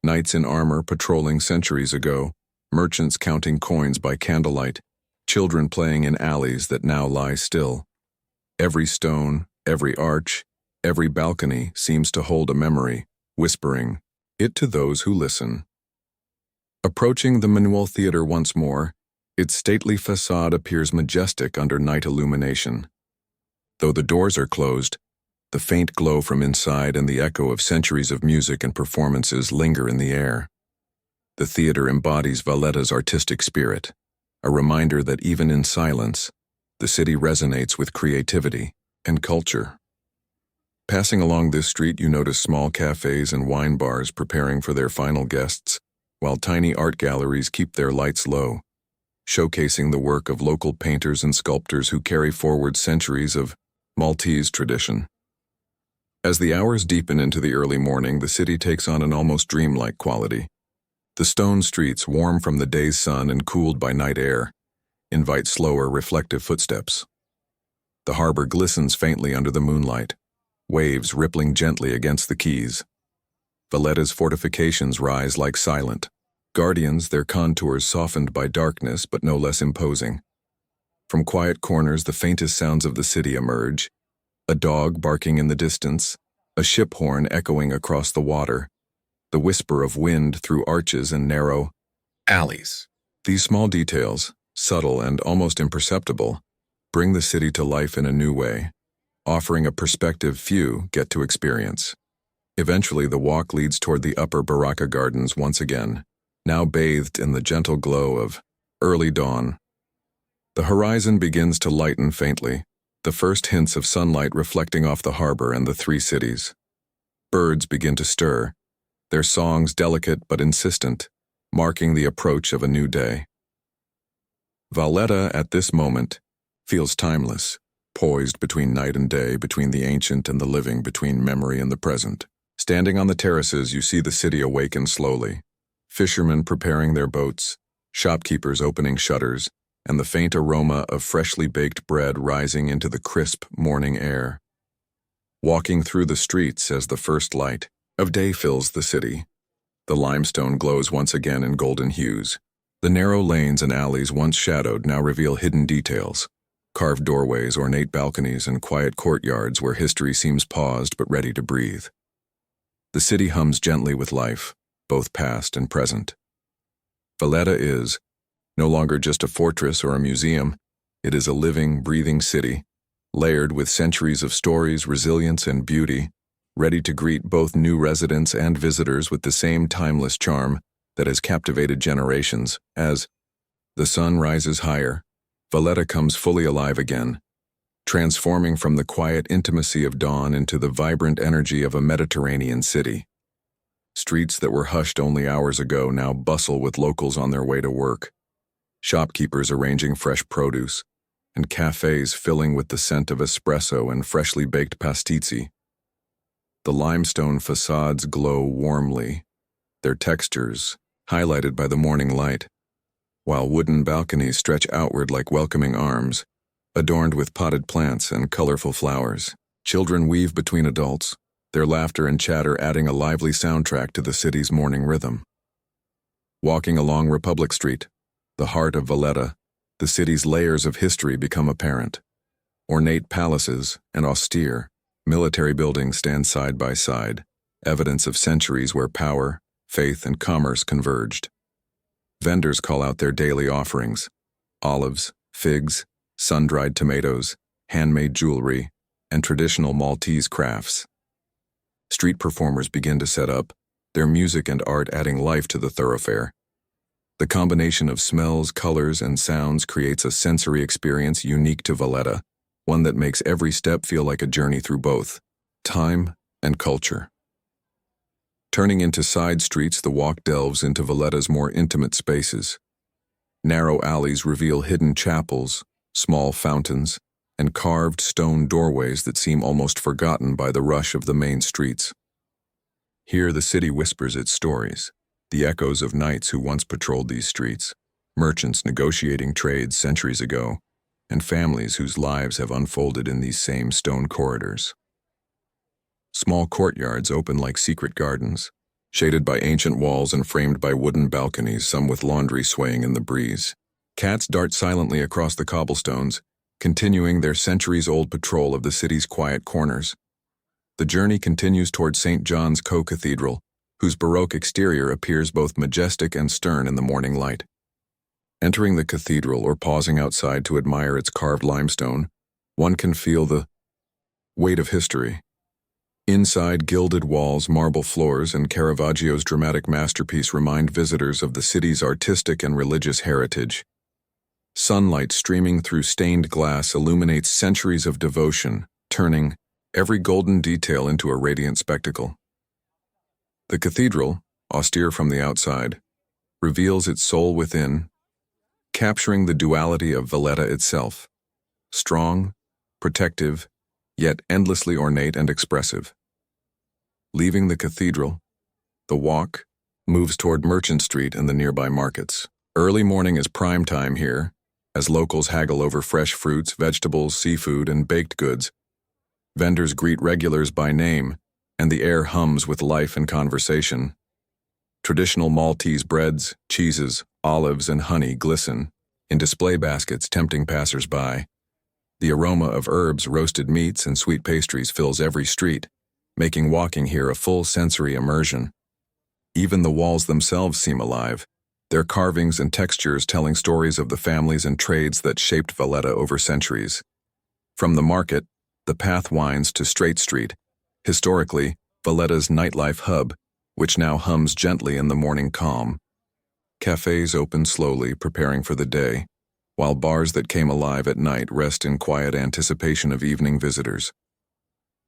Knights in armor patrolling centuries ago, merchants counting coins by candlelight, children playing in alleys that now lie still. Every stone, every arch, every balcony seems to hold a memory, whispering it to those who listen. Approaching the Manuel Theater once more, its stately facade appears majestic under night illumination. Though the doors are closed, the faint glow from inside and the echo of centuries of music and performances linger in the air. The theater embodies Valletta's artistic spirit, a reminder that even in silence, the city resonates with creativity and culture. Passing along this street, you notice small cafes and wine bars preparing for their final guests, while tiny art galleries keep their lights low, showcasing the work of local painters and sculptors who carry forward centuries of Maltese tradition. As the hours deepen into the early morning, the city takes on an almost dreamlike quality. The stone streets, warm from the day's sun and cooled by night air, invite slower, reflective footsteps. The harbor glistens faintly under the moonlight, waves rippling gently against the quays. Valletta's fortifications rise like silent guardians, their contours softened by darkness but no less imposing. From quiet corners, the faintest sounds of the city emerge, a dog barking in the distance, a ship horn echoing across the water, the whisper of wind through arches and narrow alleys. These small details, subtle and almost imperceptible, bring the city to life in a new way, offering a perspective few get to experience. Eventually, the walk leads toward the upper baroque gardens once again, now bathed in the gentle glow of early dawn. The horizon begins to lighten faintly, the first hints of sunlight reflecting off the harbor and the three cities. Birds begin to stir, their songs delicate but insistent, marking the approach of a new day. Valletta, at this moment, feels timeless, poised between night and day, between the ancient and the living, between memory and the present. Standing on the terraces, you see the city awaken slowly. Fishermen preparing their boats, shopkeepers opening shutters, and the faint aroma of freshly baked bread rising into the crisp morning air. Walking through the streets as the first light of day fills the city, the limestone glows once again in golden hues. The narrow lanes and alleys once shadowed now reveal hidden details, carved doorways, ornate balconies, and quiet courtyards where history seems paused but ready to breathe. The city hums gently with life, both past and present. Valletta is no longer just a fortress or a museum. It is a living, breathing city, layered with centuries of stories, resilience, and beauty, ready to greet both new residents and visitors with the same timeless charm that has captivated generations. As the sun rises higher, Valletta comes fully alive again, transforming from the quiet intimacy of dawn into the vibrant energy of a Mediterranean city. Streets that were hushed only hours ago now bustle with locals on their way to work, shopkeepers arranging fresh produce, and cafes filling with the scent of espresso and freshly baked pastizzi. The limestone facades glow warmly, their textures highlighted by the morning light, while wooden balconies stretch outward like welcoming arms, adorned with potted plants and colorful flowers. Children weave between adults, their laughter and chatter adding a lively soundtrack to the city's morning rhythm. Walking along Republic Street, the heart of Valletta, the city's layers of history become apparent. Ornate palaces and austere, military buildings stand side by side, evidence of centuries where power, faith, and commerce converged. Vendors call out their daily offerings: olives, figs, sun-dried tomatoes, handmade jewelry, and traditional Maltese crafts. Street performers begin to set up, their music and art adding life to the thoroughfare. The combination of smells, colors, and sounds creates a sensory experience unique to Valletta, one that makes every step feel like a journey through both time and culture. Turning into side streets, the walk delves into Valletta's more intimate spaces. Narrow alleys reveal hidden chapels, small fountains, and carved stone doorways that seem almost forgotten by the rush of the main streets. Here the city whispers its stories, the echoes of knights who once patrolled these streets, merchants negotiating trades centuries ago, and families whose lives have unfolded in these same stone corridors. Small courtyards open like secret gardens, shaded by ancient walls and framed by wooden balconies, some with laundry swaying in the breeze. Cats dart silently across the cobblestones, continuing their centuries-old patrol of the city's quiet corners. The journey continues toward St. John's Co-Cathedral, whose baroque exterior appears both majestic and stern in the morning light. Entering the cathedral or pausing outside to admire its carved limestone, one can feel the weight of history. Inside, gilded walls, marble floors, and Caravaggio's dramatic masterpiece remind visitors of the city's artistic and religious heritage. Sunlight streaming through stained glass illuminates centuries of devotion, turning every golden detail into a radiant spectacle. The cathedral, austere from the outside, reveals its soul within, capturing the duality of Valletta itself: strong, protective, yet endlessly ornate and expressive. Leaving the cathedral, the walk, moves toward Merchant Street and the nearby markets. Early morning is prime time here, as locals haggle over fresh fruits, vegetables, seafood, and baked goods. Vendors greet regulars by name, and the air hums with life and conversation. Traditional Maltese breads, cheeses, olives, and honey glisten in display baskets, tempting passers-by. The aroma of herbs, roasted meats, and sweet pastries fills every street, making walking here a full sensory immersion. Even the walls themselves seem alive, their carvings and textures telling stories of the families and trades that shaped Valletta over centuries. From the market, the path winds to Straight Street, historically Valletta's nightlife hub, which now hums gently in the morning calm. Cafes open slowly, preparing for the day, while bars that came alive at night rest in quiet anticipation of evening visitors.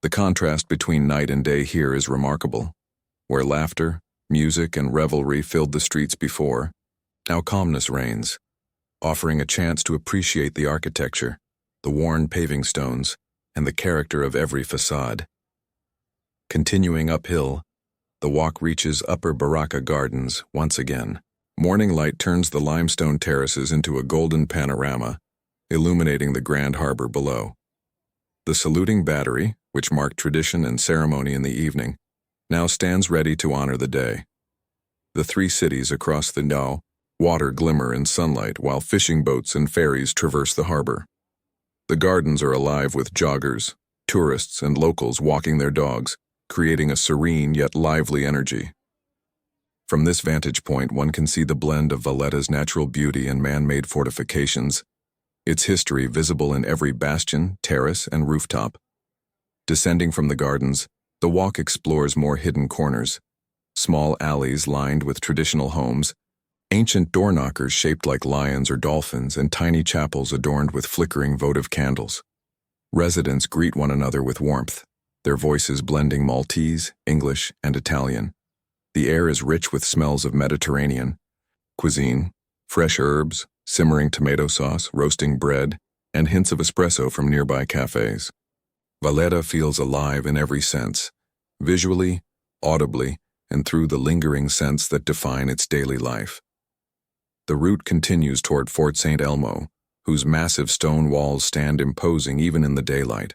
The contrast between night and day here is remarkable. Where laughter, music, and revelry filled the streets before, now calmness reigns, offering a chance to appreciate the architecture, the worn paving stones, and the character of every facade. Continuing uphill, the walk reaches Upper Baroque Gardens once again. Morning light turns the limestone terraces into a golden panorama, illuminating the grand harbor below. The saluting battery, which marked tradition and ceremony in the evening, now stands ready to honor the day. The three cities across the Nau, water glimmer in sunlight while fishing boats and ferries traverse the harbor. The gardens are alive with joggers, tourists, and locals walking their dogs, creating a serene yet lively energy. From this vantage point, one can see the blend of Valletta's natural beauty and man-made fortifications, its history visible in every bastion, terrace, and rooftop. Descending from the gardens, the walk explores more hidden corners, small alleys lined with traditional homes, ancient door knockers shaped like lions or dolphins, and tiny chapels adorned with flickering votive candles. Residents greet one another with warmth, their voices blending Maltese, English, and Italian. The air is rich with smells of Mediterranean cuisine, fresh herbs, simmering tomato sauce, roasting bread, and hints of espresso from nearby cafes. Valletta feels alive in every sense, visually, audibly, and through the lingering scents that define its daily life. The route continues toward Fort St. Elmo, whose massive stone walls stand imposing even in the daylight.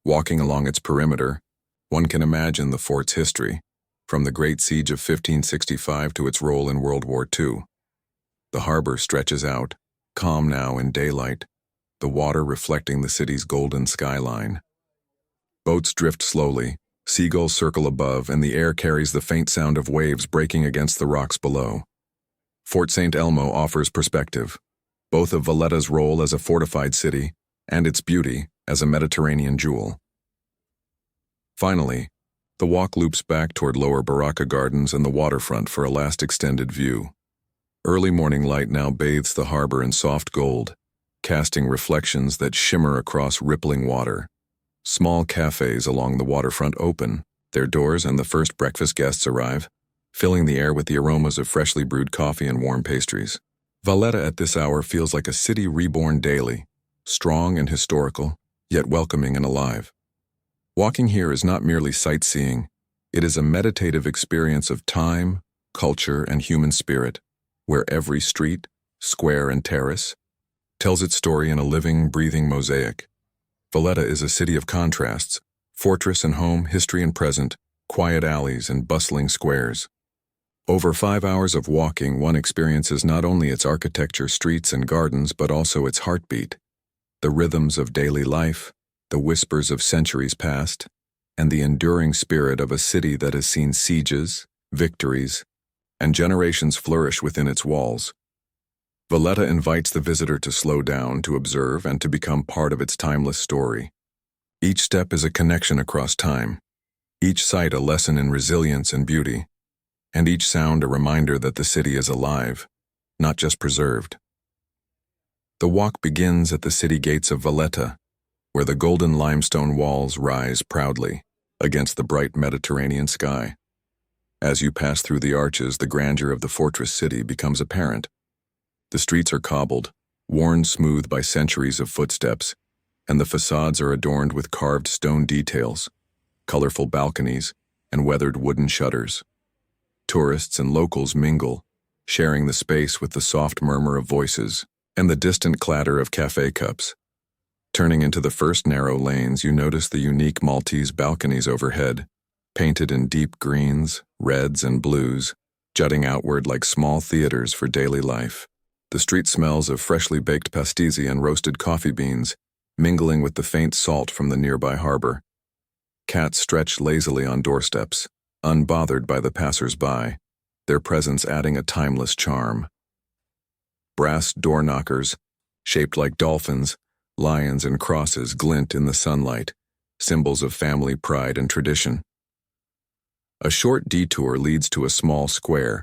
Walking along its perimeter, one can imagine the fort's history, from the Great Siege of 1565 to its role in World War II. The harbor stretches out, calm now in daylight, the water reflecting the city's golden skyline. Boats drift slowly, seagulls circle above, and the air carries the faint sound of waves breaking against the rocks below. Fort St. Elmo offers perspective, both of Valletta's role as a fortified city and its beauty as a Mediterranean jewel. Finally, the walk loops back toward Lower Baroque Gardens and the waterfront for a last extended view. Early morning light now bathes the harbor in soft gold, casting reflections that shimmer across rippling water. Small cafes along the waterfront open their doors, and the first breakfast guests arrive, filling the air with the aromas of freshly brewed coffee and warm pastries. Valletta at this hour feels like a city reborn daily, strong and historical, yet welcoming and alive. Walking here is not merely sightseeing, it is a meditative experience of time, culture, and human spirit, where every street, square, and terrace tells its story in a living, breathing mosaic. Valletta is a city of contrasts, fortress and home, history and present, quiet alleys and bustling squares. Over 5 hours of walking, one experiences not only its architecture, streets, and gardens, but also its heartbeat, the rhythms of daily life, the whispers of centuries past, and the enduring spirit of a city that has seen sieges, victories, and generations flourish within its walls. Valletta invites the visitor to slow down, to observe, and to become part of its timeless story. Each step is a connection across time, each site a lesson in resilience and beauty, and each sound a reminder that the city is alive, not just preserved. The walk begins at the city gates of Valletta, where the golden limestone walls rise proudly against the bright Mediterranean sky. As you pass through the arches, the grandeur of the fortress city becomes apparent. The streets are cobbled, worn smooth by centuries of footsteps, and the facades are adorned with carved stone details, colorful balconies, and weathered wooden shutters. Tourists and locals mingle, sharing the space with the soft murmur of voices and the distant clatter of cafe cups. Turning into the first narrow lanes, you notice the unique Maltese balconies overhead, painted in deep greens, reds, and blues, jutting outward like small theaters for daily life. The street smells of freshly baked pastizzi and roasted coffee beans, mingling with the faint salt from the nearby harbor. Cats stretch lazily on doorsteps, unbothered by the passers-by, their presence adding a timeless charm. Brass door knockers, shaped like dolphins, lions, and crosses glint in the sunlight, symbols of family pride and tradition. A short detour leads to a small square,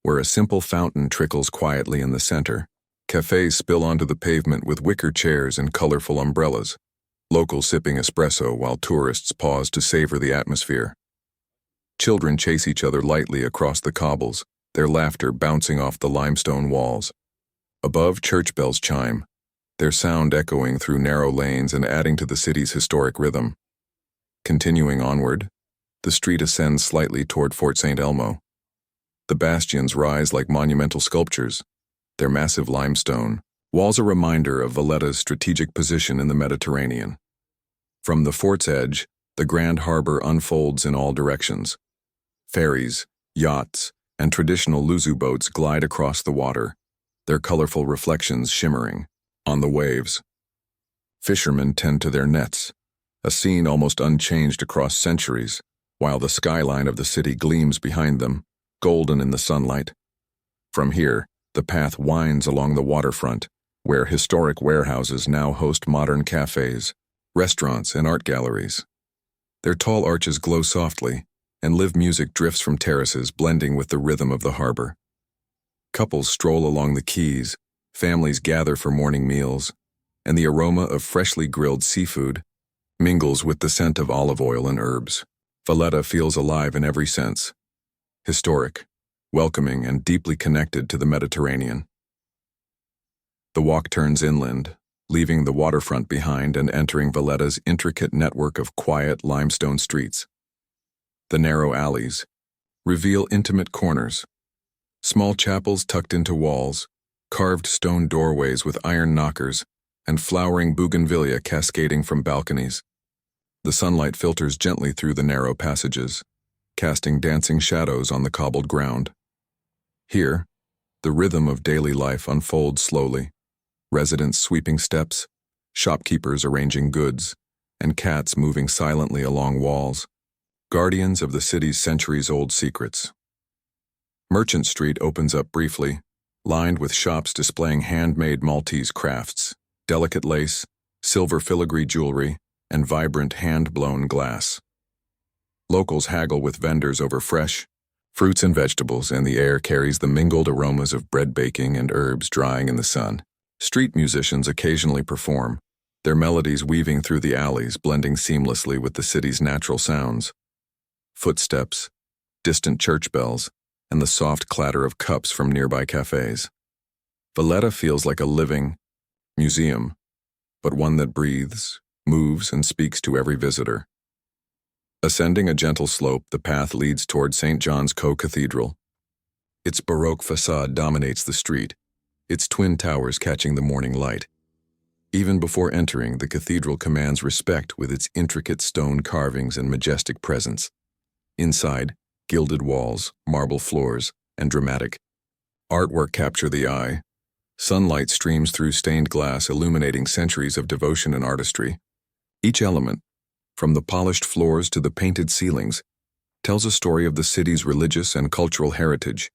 where a simple fountain trickles quietly in the center. Cafes spill onto the pavement with wicker chairs and colorful umbrellas, locals sipping espresso while tourists pause to savor the atmosphere. Children chase each other lightly across the cobbles, their laughter bouncing off the limestone walls. Above, church bells chime, their sound echoing through narrow lanes and adding to the city's historic rhythm. Continuing onward, the street ascends slightly toward Fort St. Elmo. The bastions rise like monumental sculptures, their massive limestone walls a reminder of Valletta's strategic position in the Mediterranean. From the fort's edge, the grand harbor unfolds in all directions. Ferries, yachts, and traditional luzu boats glide across the water, their colorful reflections shimmering on the waves. Fishermen tend to their nets, a scene almost unchanged across centuries, while the skyline of the city gleams behind them, golden in the sunlight. From here, the path winds along the waterfront, where historic warehouses now host modern cafes, restaurants, and art galleries. Their tall arches glow softly, and live music drifts from terraces, blending with the rhythm of the harbor. Couples stroll along the quays, families gather for morning meals, and the aroma of freshly grilled seafood mingles with the scent of olive oil and herbs. Valletta feels alive in every sense, historic, welcoming, and deeply connected to the Mediterranean. The walk turns inland, leaving the waterfront behind and entering Valletta's intricate network of quiet limestone streets. The narrow alleys reveal intimate corners, small chapels tucked into walls, carved stone doorways with iron knockers, and flowering bougainvillea cascading from balconies. The sunlight filters gently through the narrow passages, casting dancing shadows on the cobbled ground. Here, the rhythm of daily life unfolds slowly, residents sweeping steps, shopkeepers arranging goods, and cats moving silently along walls, guardians of the city's centuries-old secrets. Merchant Street opens up briefly, lined with shops displaying handmade Maltese crafts, delicate lace, silver filigree jewelry, and vibrant hand-blown glass. Locals haggle with vendors over fresh fruits and vegetables, and the air carries the mingled aromas of bread baking and herbs drying in the sun. Street musicians occasionally perform, their melodies weaving through the alleys, blending seamlessly with the city's natural sounds. Footsteps, distant church bells, and the soft clatter of cups from nearby cafes. Valletta feels like a living museum, but one that breathes, moves, and speaks to every visitor. Ascending a gentle slope, the path leads toward St. John's Co-Cathedral. Its baroque facade dominates the street, its twin towers catching the morning light. Even before entering, the cathedral commands respect with its intricate stone carvings and majestic presence. Inside, gilded walls, marble floors, and dramatic artwork capture the eye. Sunlight streams through stained glass, illuminating centuries of devotion and artistry. Each element, from the polished floors to the painted ceilings, tells a story of the city's religious and cultural heritage,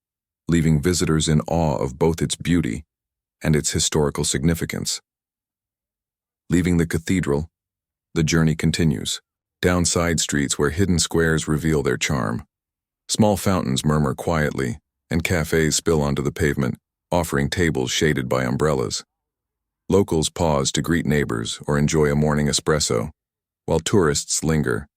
leaving visitors in awe of both its beauty and its historical significance. Leaving the cathedral, the journey continues, down side streets where hidden squares reveal their charm. Small fountains murmur quietly, and cafes spill onto the pavement, offering tables shaded by umbrellas. Locals pause to greet neighbors or enjoy a morning espresso, while tourists linger,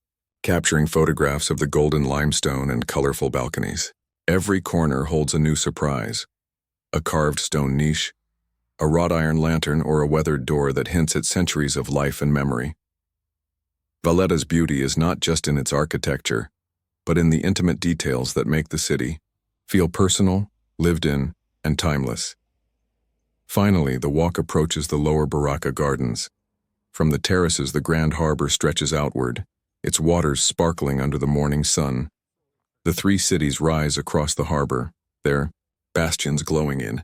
capturing photographs of the golden limestone and colorful balconies. Every corner holds a new surprise: a carved stone niche, a wrought iron lantern, or a weathered door that hints at centuries of life and memory. Valletta's beauty is not just in its architecture, but in the intimate details that make the city feel personal, lived in, and timeless. Finally, the walk approaches the lower Baracca Gardens. From the terraces, the Grand Harbor stretches outward, its waters sparkling under the morning sun. The three cities rise across the harbor, their bastions glowing in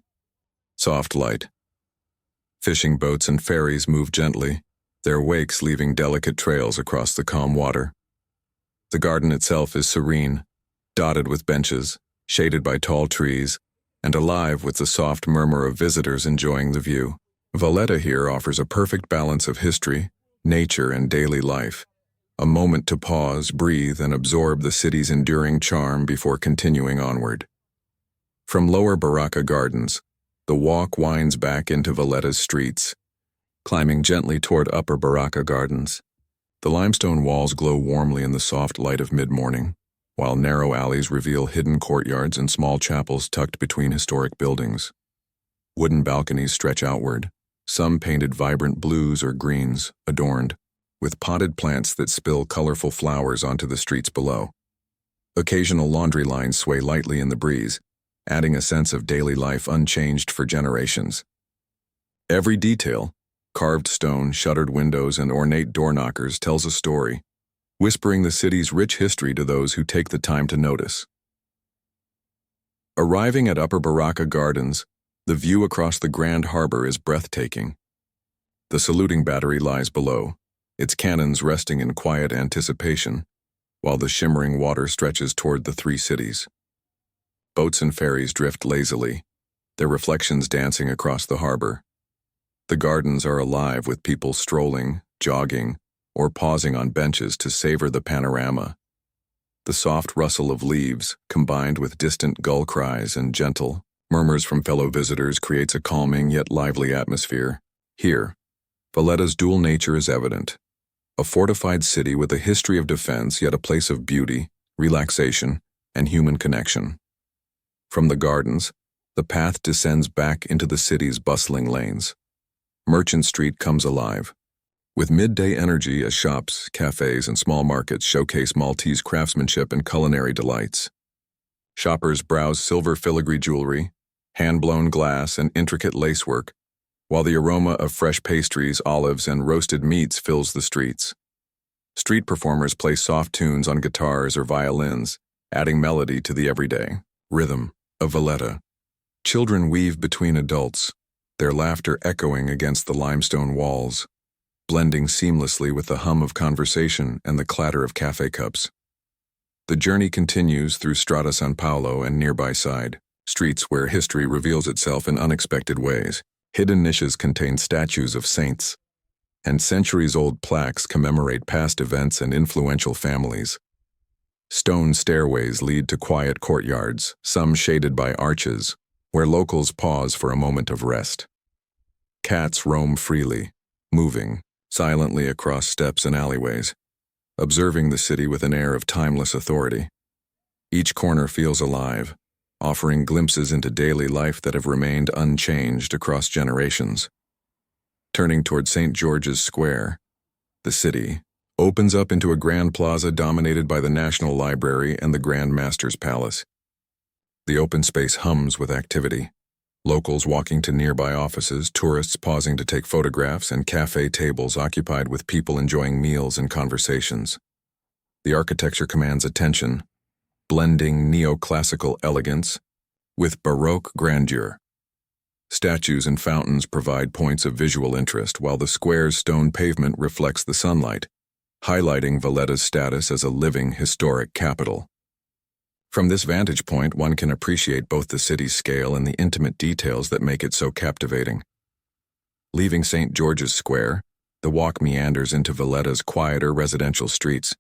soft light. Fishing boats and ferries move gently, their wakes leaving delicate trails across the calm water. The garden itself is serene, dotted with benches, shaded by tall trees, and alive with the soft murmur of visitors enjoying the view. Valletta here offers a perfect balance of history, nature, and daily life, a moment to pause, breathe, and absorb the city's enduring charm before continuing onward. From lower Baracca Gardens, the walk winds back into Valletta's streets, climbing gently toward upper Baracca Gardens. The limestone walls glow warmly in the soft light of mid-morning, while narrow alleys reveal hidden courtyards and small chapels tucked between historic buildings. Wooden balconies stretch outward, some painted vibrant blues or greens, adorned with potted plants that spill colorful flowers onto the streets below. Occasional laundry lines sway lightly in the breeze, adding a sense of daily life unchanged for generations. Every detail, carved stone, shuttered windows, and ornate door knockers, tells a story, whispering the city's rich history to those who take the time to notice. Arriving at Upper Baracca Gardens, the view across the Grand Harbor is breathtaking. The saluting battery lies below, its cannons resting in quiet anticipation, while the shimmering water stretches toward the three cities. Boats and ferries drift lazily, their reflections dancing across the harbor. The gardens are alive with people strolling, jogging, or pausing on benches to savor the panorama. The soft rustle of leaves, combined with distant gull cries and gentle murmurs from fellow visitors, creates a calming yet lively atmosphere. Here, Valletta's dual nature is evident. A fortified city with a history of defense, yet a place of beauty, relaxation, and human connection. From the gardens, the path descends back into the city's bustling lanes. Merchant Street comes alive, with midday energy as shops, cafes, and small markets showcase Maltese craftsmanship and culinary delights. Shoppers browse silver filigree jewelry, hand-blown glass, and intricate lacework, while the aroma of fresh pastries, olives, and roasted meats fills the streets. Street performers play soft tunes on guitars or violins, adding melody to the everyday rhythm of Valletta. Children weave between adults, their laughter echoing against the limestone walls, blending seamlessly with the hum of conversation and the clatter of cafe cups. The journey continues through Strada San Paolo and nearby side streets where history reveals itself in unexpected ways. Hidden niches contain statues of saints, and centuries-old plaques commemorate past events and influential families. Stone stairways lead to quiet courtyards, some shaded by arches, where locals pause for a moment of rest. Cats roam freely, moving silently across steps and alleyways, observing the city with an air of timeless authority. Each corner feels alive, offering glimpses into daily life that have remained unchanged across generations. Turning toward St. George's Square, the city opens up into a grand plaza dominated by the National Library and the Grand Master's Palace. The open space hums with activity, locals walking to nearby offices, tourists pausing to take photographs, and cafe tables occupied with people enjoying meals and conversations. The architecture commands attention, blending neoclassical elegance with baroque grandeur. Statues and fountains provide points of visual interest, while the square's stone pavement reflects the sunlight, highlighting Valletta's status as a living, historic capital. From this vantage point, one can appreciate both the city's scale and the intimate details that make it so captivating. Leaving St. George's Square, the walk meanders into Valletta's quieter residential streets,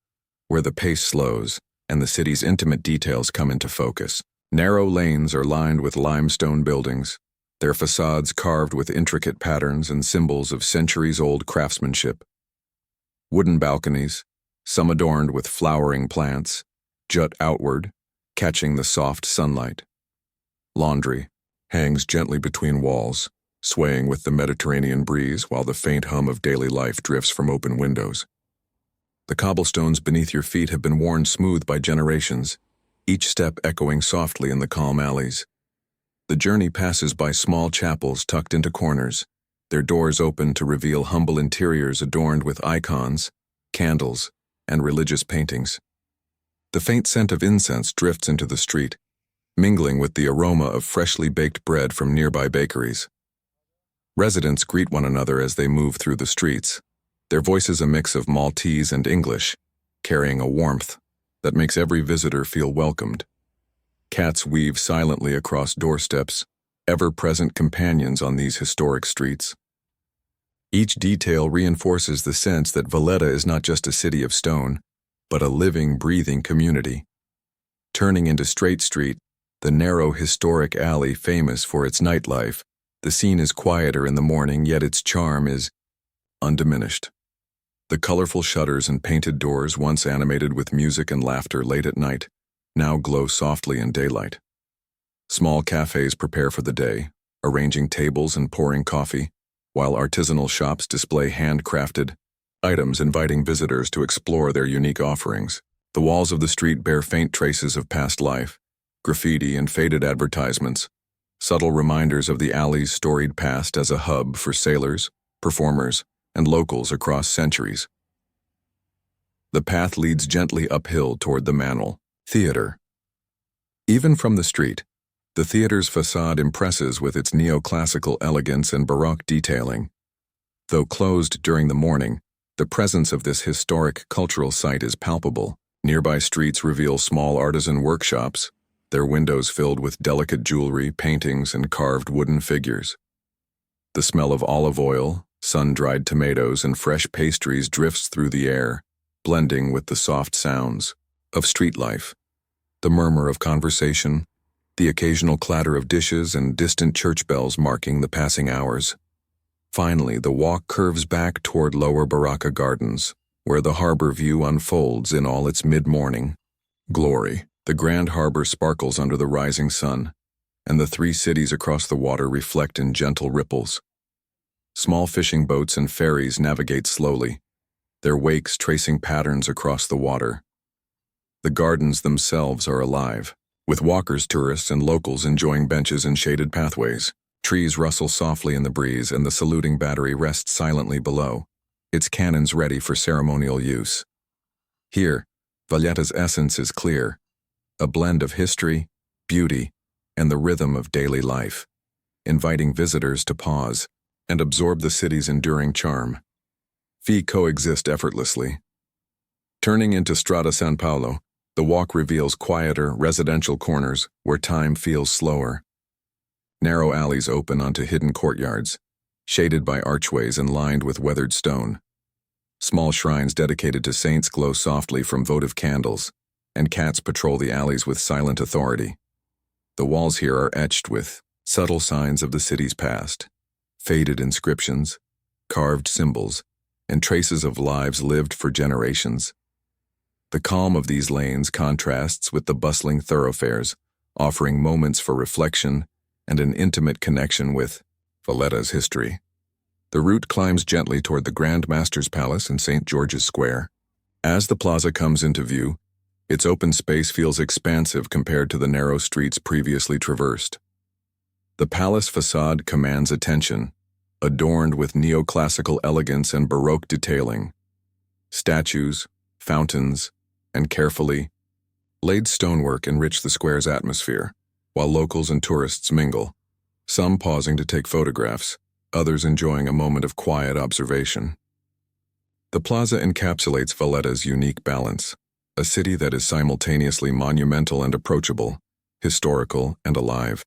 where the pace slows and the city's intimate details come into focus. Narrow lanes are lined with limestone buildings, their facades carved with intricate patterns and symbols of centuries-old craftsmanship. Wooden balconies, some adorned with flowering plants, jut outward, catching the soft sunlight. Laundry hangs gently between walls, swaying with the Mediterranean breeze while the faint hum of daily life drifts from open windows. The cobblestones beneath your feet have been worn smooth by generations, each step echoing softly in the calm alleys. The journey passes by small chapels tucked into corners, their doors open to reveal humble interiors adorned with icons, candles, and religious paintings. The faint scent of incense drifts into the street, mingling with the aroma of freshly baked bread from nearby bakeries. Residents greet one another as they move through the streets, their voices a mix of Maltese and English, carrying a warmth that makes every visitor feel welcomed. Cats weave silently across doorsteps, ever-present companions on these historic streets. Each detail reinforces the sense that Valletta is not just a city of stone, but a living, breathing community. Turning into Straight Street, the narrow historic alley famous for its nightlife, the scene is quieter in the morning, yet its charm is undiminished. The colorful shutters and painted doors, once animated with music and laughter late at night, now glow softly in daylight. Small cafes prepare for the day, arranging tables and pouring coffee, while artisanal shops display handcrafted items inviting visitors to explore their unique offerings. The walls of the street bear faint traces of past life, graffiti and faded advertisements, subtle reminders of the alley's storied past as a hub for sailors, performers, and locals across centuries. The path leads gently uphill toward the Manel Theater. Even from the street, the theater's facade impresses with its neoclassical elegance and baroque detailing. Though closed during the morning, the presence of this historic cultural site is palpable. Nearby streets reveal small artisan workshops, their windows filled with delicate jewelry, paintings, and carved wooden figures. The smell of olive oil, sun-dried tomatoes, and fresh pastries drifts through the air, blending with the soft sounds of street life. The murmur of conversation, the occasional clatter of dishes, and distant church bells marking the passing hours. Finally, the walk curves back toward Lower Baraka Gardens, where the harbor view unfolds in all its mid-morning glory. The grand harbor sparkles under the rising sun, and the three cities across the water reflect in gentle ripples. Small fishing boats and ferries navigate slowly, their wakes tracing patterns across the water. The gardens themselves are alive, with walkers, tourists, and locals enjoying benches and shaded pathways. Trees rustle softly in the breeze, and the saluting battery rests silently below, its cannons ready for ceremonial use. Here, Valletta's essence is clear, a blend of history, beauty, and the rhythm of daily life, inviting visitors to pause and absorb the city's enduring charm. Fee coexist effortlessly. Turning into Strada San Paolo, the walk reveals quieter, residential corners where time feels slower. Narrow alleys open onto hidden courtyards, shaded by archways and lined with weathered stone. Small shrines dedicated to saints glow softly from votive candles, and cats patrol the alleys with silent authority. The walls here are etched with subtle signs of the city's past, faded inscriptions, carved symbols, and traces of lives lived for generations. The calm of these lanes contrasts with the bustling thoroughfares, offering moments for reflection and an intimate connection with Valletta's history. The route climbs gently toward the Grand Master's Palace in St. George's Square. As the plaza comes into view, its open space feels expansive compared to the narrow streets previously traversed. The palace facade commands attention, adorned with neoclassical elegance and baroque detailing. Statues, fountains, and carefully laid stonework enrich the square's atmosphere, while locals and tourists mingle, some pausing to take photographs, others enjoying a moment of quiet observation. The plaza encapsulates Valletta's unique balance, a city that is simultaneously monumental and approachable, historical and alive.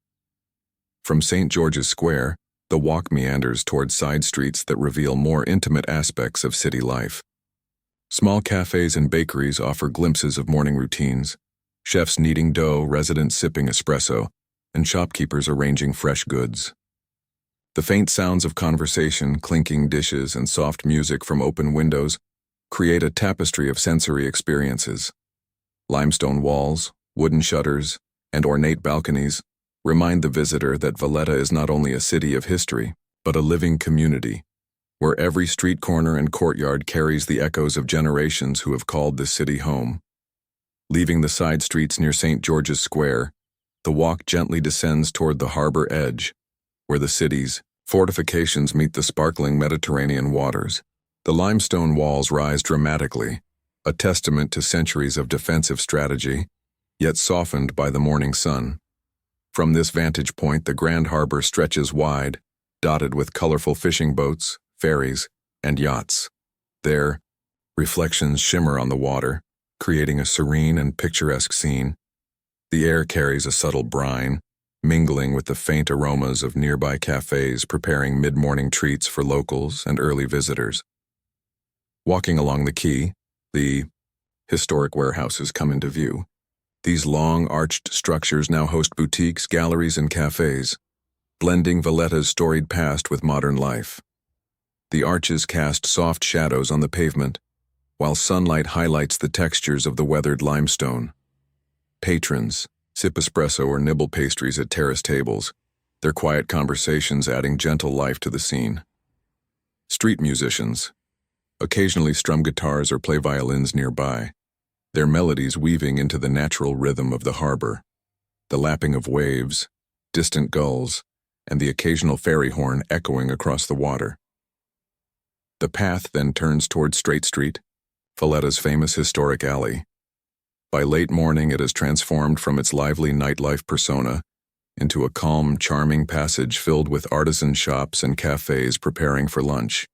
From St. George's Square, the walk meanders toward side streets that reveal more intimate aspects of city life. Small cafes and bakeries offer glimpses of morning routines, chefs kneading dough, residents sipping espresso, and shopkeepers arranging fresh goods. The faint sounds of conversation, clinking dishes, and soft music from open windows create a tapestry of sensory experiences. Limestone walls, wooden shutters, and ornate balconies remind the visitor that Valletta is not only a city of history, but a living community, where every street corner and courtyard carries the echoes of generations who have called this city home. Leaving the side streets near St. George's Square, the walk gently descends toward the harbor edge, where the city's fortifications meet the sparkling Mediterranean waters. The limestone walls rise dramatically, a testament to centuries of defensive strategy, yet softened by the morning sun. From this vantage point, the Grand Harbor stretches wide, dotted with colorful fishing boats, ferries, and yachts. Their reflections shimmer on the water, creating a serene and picturesque scene. The air carries a subtle brine, mingling with the faint aromas of nearby cafes preparing mid-morning treats for locals and early visitors. Walking along the quay, the historic warehouses come into view. These long, arched structures now host boutiques, galleries, and cafes, blending Valletta's storied past with modern life. The arches cast soft shadows on the pavement, while sunlight highlights the textures of the weathered limestone. Patrons sip espresso or nibble pastries at terrace tables, their quiet conversations adding gentle life to the scene. Street musicians occasionally strum guitars or play violins nearby, their melodies weaving into the natural rhythm of the harbor. The lapping of waves, distant gulls, and the occasional ferry horn echoing across the water. The path then turns toward Straight Street, Valletta's famous historic alley. By late morning, it has transformed from its lively nightlife persona into a calm, charming passage filled with artisan shops and cafes preparing for lunch.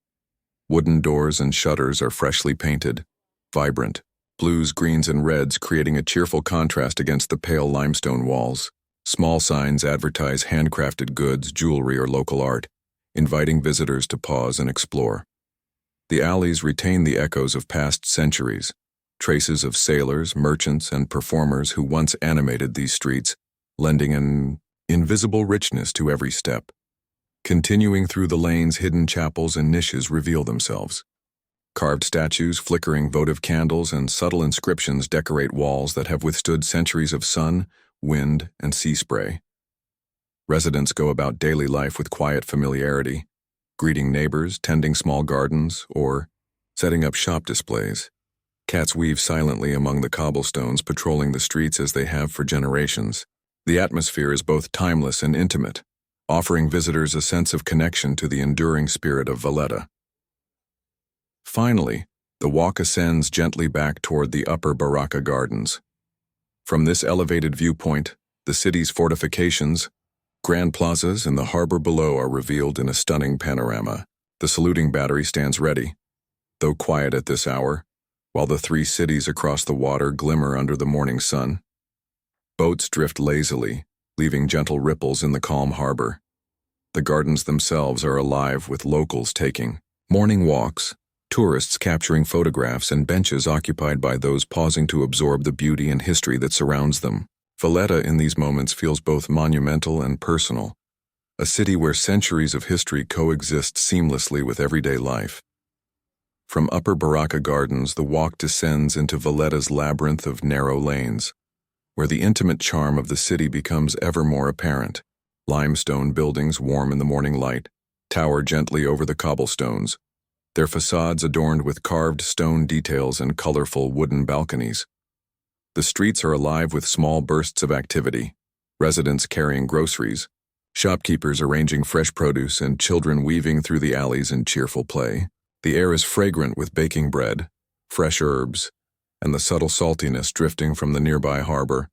Wooden doors and shutters are freshly painted, vibrant, blues, greens, and reds creating a cheerful contrast against the pale limestone walls. Small signs advertise handcrafted goods, jewelry, or local art, inviting visitors to pause and explore. The alleys retain the echoes of past centuries, traces of sailors, merchants, and performers who once animated these streets, lending an invisible richness to every step. Continuing through the lanes, hidden chapels and niches reveal themselves. Carved statues, flickering votive candles, and subtle inscriptions decorate walls that have withstood centuries of sun, wind, and sea spray. Residents go about daily life with quiet familiarity, greeting neighbors, tending small gardens, or setting up shop displays. Cats weave silently among the cobblestones, patrolling the streets as they have for generations. The atmosphere is both timeless and intimate, offering visitors a sense of connection to the enduring spirit of Valletta. Finally, the walk ascends gently back toward the upper Baroque gardens. From this elevated viewpoint, the city's fortifications, grand plazas, and the harbor below are revealed in a stunning panorama. The saluting battery stands ready, though quiet at this hour, while the three cities across the water glimmer under the morning sun. Boats drift lazily, leaving gentle ripples in the calm harbor. The gardens themselves are alive with locals taking morning walks, tourists capturing photographs, and benches occupied by those pausing to absorb the beauty and history that surrounds them. Valletta in these moments feels both monumental and personal, a city where centuries of history coexist seamlessly with everyday life. From upper Baroque gardens, the walk descends into Valletta's labyrinth of narrow lanes, where the intimate charm of the city becomes ever more apparent. Limestone buildings warm in the morning light, tower gently over the cobblestones, their facades adorned with carved stone details and colorful wooden balconies. The streets are alive with small bursts of activity, residents carrying groceries, shopkeepers arranging fresh produce, and children weaving through the alleys in cheerful play. The air is fragrant with baking bread, fresh herbs, and the subtle saltiness drifting from the nearby harbor,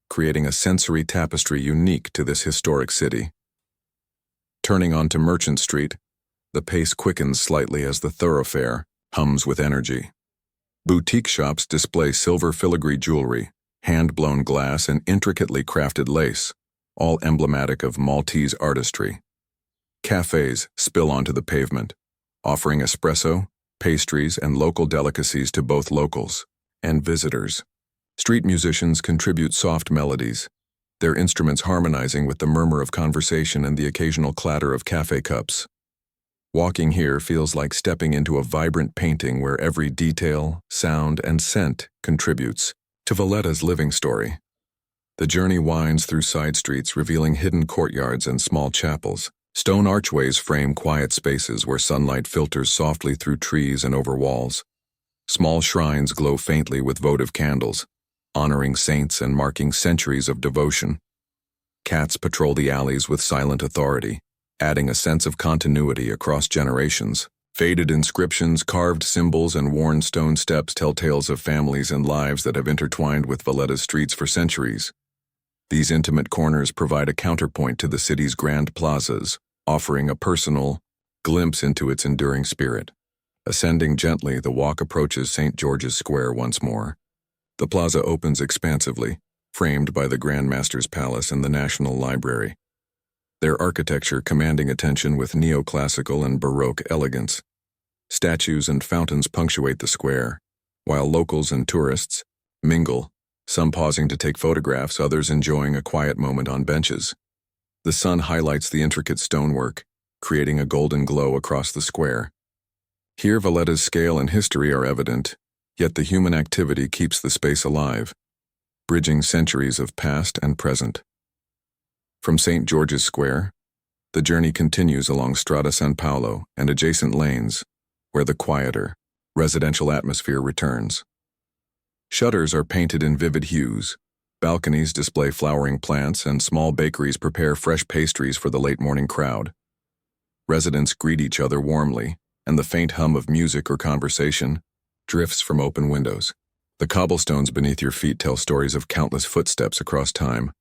creating a sensory tapestry unique to this historic city. Turning onto Merchant Street, the pace quickens slightly as the thoroughfare hums with energy. Boutique shops display silver filigree jewelry, hand-blown glass, and intricately crafted lace, all emblematic of Maltese artistry. Cafes spill onto the pavement, offering espresso, pastries, and local delicacies to both locals and visitors. Street musicians contribute soft melodies, their instruments harmonizing with the murmur of conversation and the occasional clatter of cafe cups. Walking here feels like stepping into a vibrant painting where every detail, sound, and scent contributes to Valletta's living story. The journey winds through side streets, revealing hidden courtyards and small chapels. Stone archways frame quiet spaces where sunlight filters softly through trees and over walls. Small shrines glow faintly with votive candles, honoring saints and marking centuries of devotion. Cats patrol the alleys with silent authority, adding a sense of continuity across generations. Faded inscriptions, carved symbols, and worn stone steps tell tales of families and lives that have intertwined with Valletta's streets for centuries. These intimate corners provide a counterpoint to the city's grand plazas, offering a personal glimpse into its enduring spirit. Ascending gently, the walk approaches St. George's Square once more. The plaza opens expansively, framed by the Grand Master's Palace and the National Library, their architecture commanding attention with neoclassical and baroque elegance. Statues and fountains punctuate the square, while locals and tourists mingle, some pausing to take photographs, others enjoying a quiet moment on benches. The sun highlights the intricate stonework, creating a golden glow across the square. Here, Valletta's scale and history are evident, yet the human activity keeps the space alive, bridging centuries of past and present. From St. George's Square, the journey continues along Strada San Paolo and adjacent lanes, where the quieter, residential atmosphere returns. Shutters are painted in vivid hues, balconies display flowering plants, and small bakeries prepare fresh pastries for the late morning crowd. Residents greet each other warmly, and the faint hum of music or conversation drifts from open windows. The cobblestones beneath your feet tell stories of countless footsteps across time,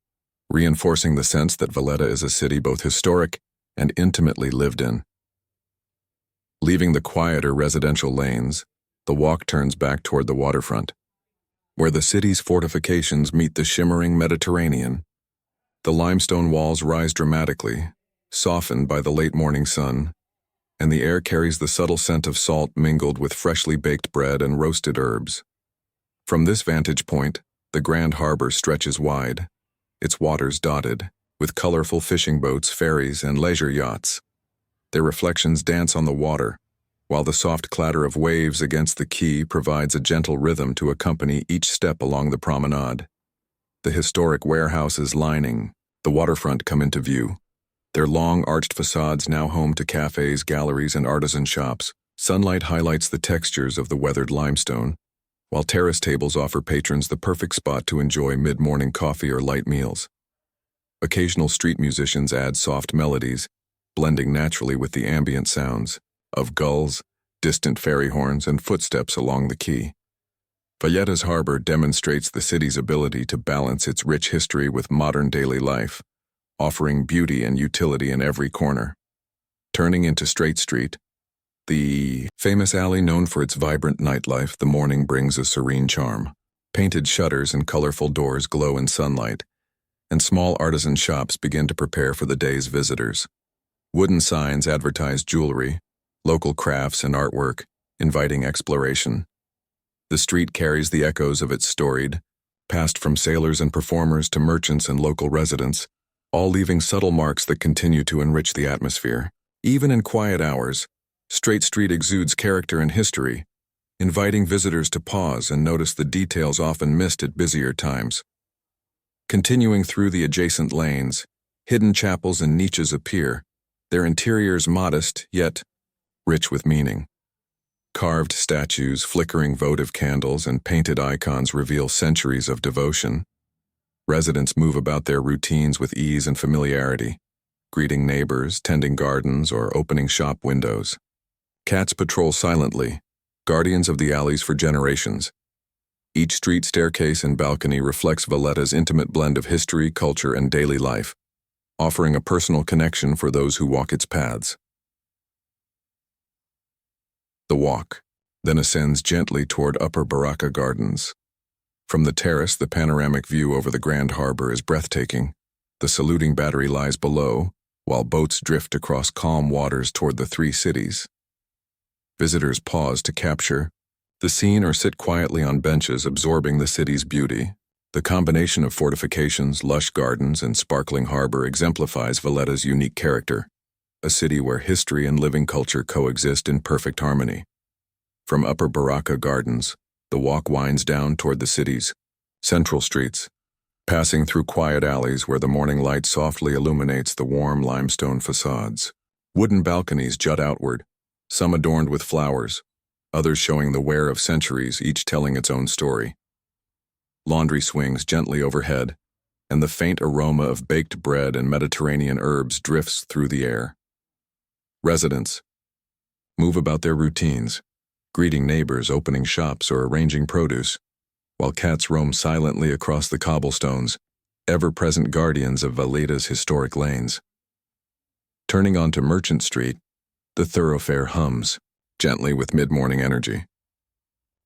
reinforcing the sense that Valletta is a city both historic and intimately lived in. Leaving the quieter residential lanes, the walk turns back toward the waterfront, where the city's fortifications meet the shimmering Mediterranean. The limestone walls rise dramatically, softened by the late morning sun, and the air carries the subtle scent of salt mingled with freshly baked bread and roasted herbs. From this vantage point, the Grand Harbor stretches wide, its waters dotted with colorful fishing boats, ferries, and leisure yachts. Their reflections dance on the water, while the soft clatter of waves against the quay provides a gentle rhythm to accompany each step along the promenade. The historic warehouses lining the waterfront come into view, their long arched facades now home to cafes, galleries, and artisan shops. Sunlight highlights the textures of the weathered limestone, while terrace tables offer patrons the perfect spot to enjoy mid-morning coffee or light meals. Occasional street musicians add soft melodies, blending naturally with the ambient sounds of gulls, distant ferry horns, and footsteps along the quay. Valletta's harbor demonstrates the city's ability to balance its rich history with modern daily life, offering beauty and utility in every corner. Turning into Straight Street, the famous alley known for its vibrant nightlife, the morning brings a serene charm. Painted shutters and colorful doors glow in sunlight, and small artisan shops begin to prepare for the day's visitors. Wooden signs advertise jewelry, local crafts, and artwork, inviting exploration. The street carries the echoes of its storied past, from sailors and performers to merchants and local residents, all leaving subtle marks that continue to enrich the atmosphere. Even in quiet hours, Straight Street exudes character and history, inviting visitors to pause and notice the details often missed at busier times. Continuing through the adjacent lanes, hidden chapels and niches appear, their interiors modest yet rich with meaning. Carved statues, flickering votive candles, and painted icons reveal centuries of devotion. Residents move about their routines with ease and familiarity, greeting neighbors, tending gardens, or opening shop windows. Cats patrol silently, guardians of the alleys for generations. Each street staircase and balcony reflects Valletta's intimate blend of history, culture, and daily life, offering a personal connection for those who walk its paths. The walk then ascends gently toward Upper Baracca Gardens. From the terrace, the panoramic view over the Grand Harbor is breathtaking. The saluting battery lies below, while boats drift across calm waters toward the three cities. Visitors pause to capture the scene or sit quietly on benches absorbing the city's beauty. The combination of fortifications, lush gardens, and sparkling harbor exemplifies Valletta's unique character, a city where history and living culture coexist in perfect harmony. From Upper Baracca Gardens, the walk winds down toward the city's central streets, passing through quiet alleys where the morning light softly illuminates the warm limestone facades. Wooden balconies jut outward, some adorned with flowers, others showing the wear of centuries, each telling its own story. Laundry swings gently overhead, and the faint aroma of baked bread and Mediterranean herbs drifts through the air. Residents move about their routines, greeting neighbors, opening shops, or arranging produce, while cats roam silently across the cobblestones, ever-present guardians of Valletta's historic lanes. Turning onto Merchant Street, the thoroughfare hums, gently with mid-morning energy.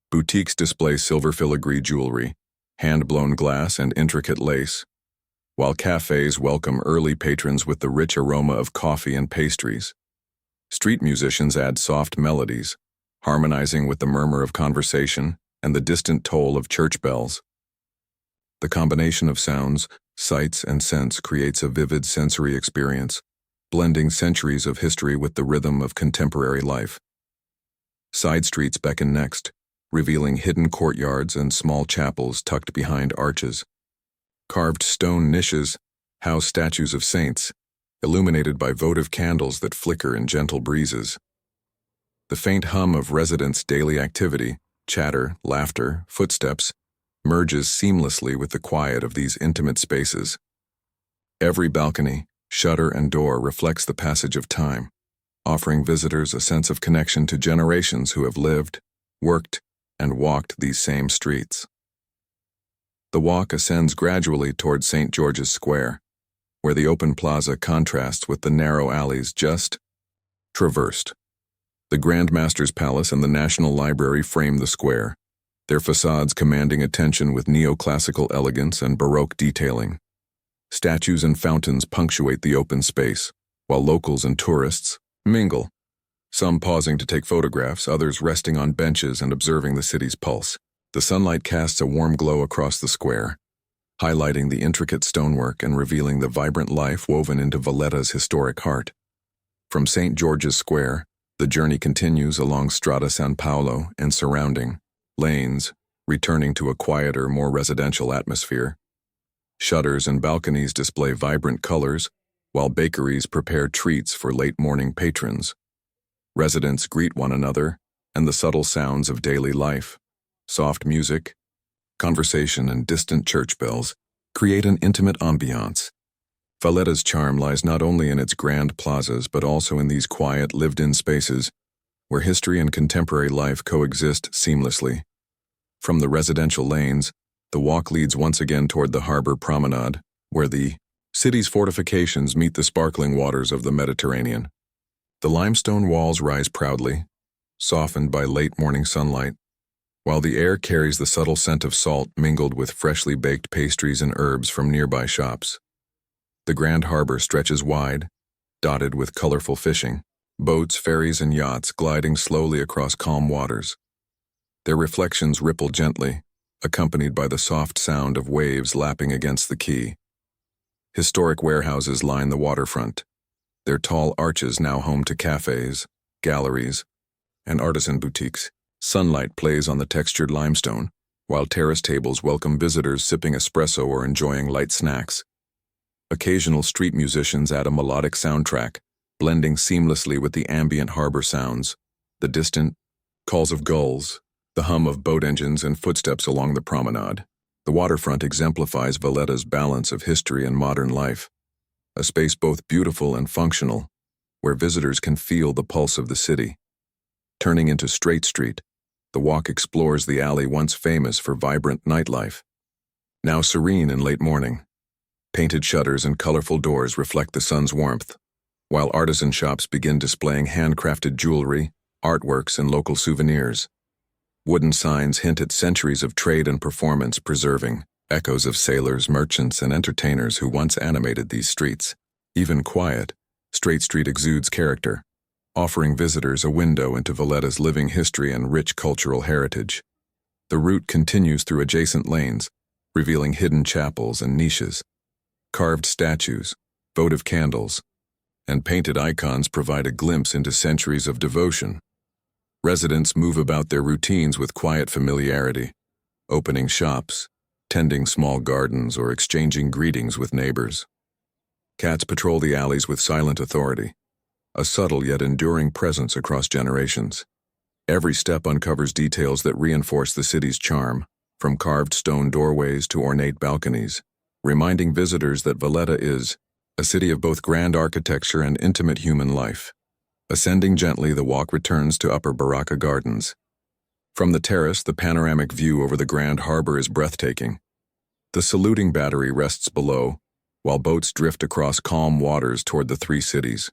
Boutiques display silver filigree jewelry, hand-blown glass, and intricate lace, while cafes welcome early patrons with the rich aroma of coffee and pastries. Street musicians add soft melodies, harmonizing with the murmur of conversation and the distant toll of church bells. The combination of sounds, sights, and scents creates a vivid sensory experience, blending centuries of history with the rhythm of contemporary life. Side streets beckon next, revealing hidden courtyards and small chapels tucked behind arches. Carved stone niches house statues of saints, illuminated by votive candles that flicker in gentle breezes. The faint hum of residents' daily activity, chatter, laughter, footsteps, merges seamlessly with the quiet of these intimate spaces. Every balcony, shutter, and door reflects the passage of time, offering visitors a sense of connection to generations who have lived, worked, and walked these same streets. The walk ascends gradually toward St. George's Square, where the open plaza contrasts with the narrow alleys just traversed. The Grand Master's Palace and the National Library frame the square, their facades commanding attention with neoclassical elegance and baroque detailing. Statues and fountains punctuate the open space, while locals and tourists mingle, some pausing to take photographs, others resting on benches and observing the city's pulse. The sunlight casts a warm glow across the square, highlighting the intricate stonework and revealing the vibrant life woven into Valletta's historic heart. From St. George's Square, the journey continues along Strada San Paolo and surrounding lanes, returning to a quieter, more residential atmosphere. Shutters and balconies display vibrant colors, while bakeries prepare treats for late-morning patrons. Residents greet one another, and the subtle sounds of daily life, soft music, conversation, and distant church bells create an intimate ambiance. Valletta's charm lies not only in its grand plazas but also in these quiet, lived-in spaces where history and contemporary life coexist seamlessly. From the residential lanes, the walk leads once again toward the harbor promenade, where the city's fortifications meet the sparkling waters of the Mediterranean. The limestone walls rise proudly, softened by late-morning sunlight, while the air carries the subtle scent of salt mingled with freshly baked pastries and herbs from nearby shops. The Grand Harbor stretches wide, dotted with colorful fishing, boats, ferries, and yachts gliding slowly across calm waters. Their reflections ripple gently, accompanied by the soft sound of waves lapping against the quay. Historic warehouses line the waterfront, their tall arches now home to cafes, galleries, and artisan boutiques. Sunlight plays on the textured limestone, while terrace tables welcome visitors sipping espresso or enjoying light snacks. Occasional street musicians add a melodic soundtrack, blending seamlessly with the ambient harbor sounds, the distant calls of gulls, the hum of boat engines, and footsteps along the promenade. The waterfront exemplifies Valletta's balance of history and modern life, a space both beautiful and functional, where visitors can feel the pulse of the city. Turning into Straight Street, the walk explores the alley once famous for vibrant nightlife. Now serene in late morning, painted shutters and colorful doors reflect the sun's warmth, while artisan shops begin displaying handcrafted jewelry, artworks, and local souvenirs. Wooden signs hint at centuries of trade and performance, preserving echoes of sailors, merchants, and entertainers who once animated these streets. Even quiet, Straight Street exudes character, offering visitors a window into Valletta's living history and rich cultural heritage. The route continues through adjacent lanes, revealing hidden chapels and niches. Carved statues, votive candles, and painted icons provide a glimpse into centuries of devotion. Residents move about their routines with quiet familiarity, opening shops, tending small gardens, or exchanging greetings with neighbors. Cats patrol the alleys with silent authority, a subtle yet enduring presence across generations. Every step uncovers details that reinforce the city's charm, from carved stone doorways to ornate balconies, reminding visitors that Valletta is a city of both grand architecture and intimate human life. Ascending gently, the walk returns to Upper Baroque Gardens. From the terrace, the panoramic view over the Grand Harbor is breathtaking. The saluting battery rests below, while boats drift across calm waters toward the three cities.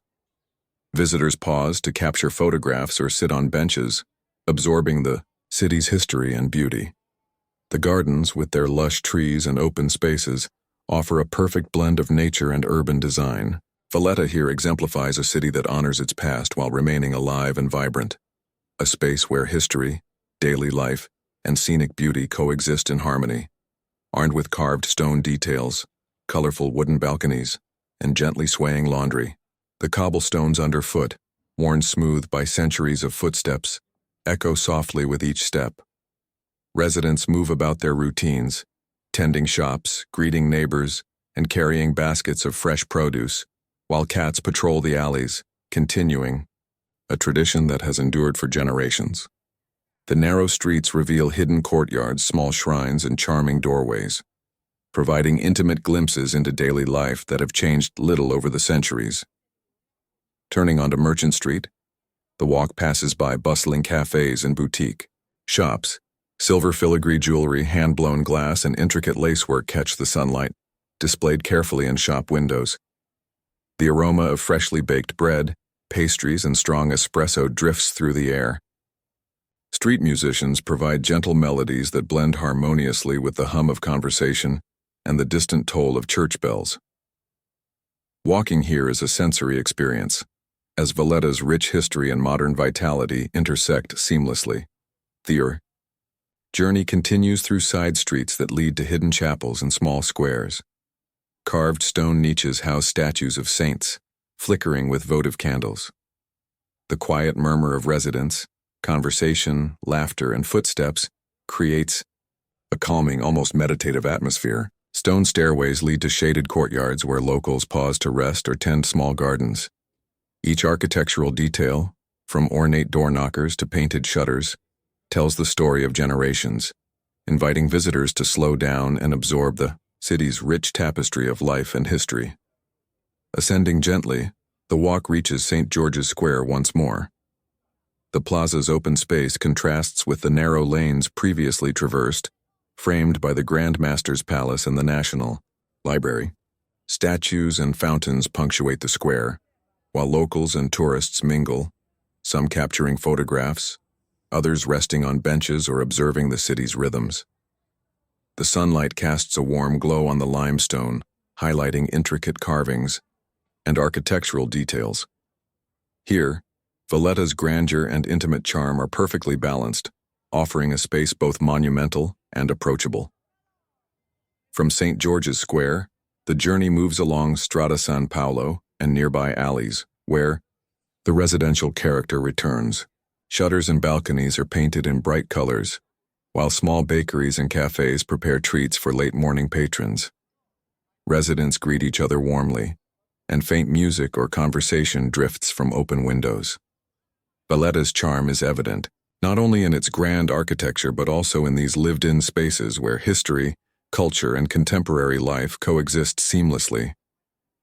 Visitors pause to capture photographs or sit on benches, absorbing the city's history and beauty. The gardens, with their lush trees and open spaces, offer a perfect blend of nature and urban design. Valletta here exemplifies a city that honors its past while remaining alive and vibrant. A space where history, daily life, and scenic beauty coexist in harmony. Armed with carved stone details, colorful wooden balconies, and gently swaying laundry, the cobblestones underfoot, worn smooth by centuries of footsteps, echo softly with each step. Residents move about their routines, tending shops, greeting neighbors, and carrying baskets of fresh produce, while cats patrol the alleys, continuing a tradition that has endured for generations. The narrow streets reveal hidden courtyards, small shrines, and charming doorways, providing intimate glimpses into daily life that have changed little over the centuries. Turning onto Merchant Street, the walk passes by bustling cafes and boutique shops. Silver filigree jewelry, hand-blown glass, and intricate lacework catch the sunlight, displayed carefully in shop windows. The aroma of freshly baked bread, pastries, and strong espresso drifts through the air. Street musicians provide gentle melodies that blend harmoniously with the hum of conversation and the distant toll of church bells. Walking here is a sensory experience, as Valletta's rich history and modern vitality intersect seamlessly. The journey continues through side streets that lead to hidden chapels and small squares. Carved stone niches house statues of saints, flickering with votive candles. The quiet murmur of residents, conversation, laughter, and footsteps creates a calming, almost meditative atmosphere. Stone stairways lead to shaded courtyards where locals pause to rest or tend small gardens. Each architectural detail, from ornate door knockers to painted shutters, tells the story of generations, inviting visitors to slow down and absorb the city's rich tapestry of life and history. Ascending gently, the walk reaches St. George's Square once more. The plaza's open space contrasts with the narrow lanes previously traversed, framed by the Grand Master's Palace and the National Library. Statues and fountains punctuate the square, while locals and tourists mingle, some capturing photographs, others resting on benches or observing the city's rhythms. The sunlight casts a warm glow on the limestone, highlighting intricate carvings and architectural details. Here, Valletta's grandeur and intimate charm are perfectly balanced, offering a space both monumental and approachable. From St. George's Square, the journey moves along Strada San Paolo and nearby alleys, where the residential character returns. Shutters and balconies are painted in bright colors, while small bakeries and cafes prepare treats for late-morning patrons. Residents greet each other warmly, and faint music or conversation drifts from open windows. Valletta's charm is evident, not only in its grand architecture but also in these lived-in spaces where history, culture, and contemporary life coexist seamlessly.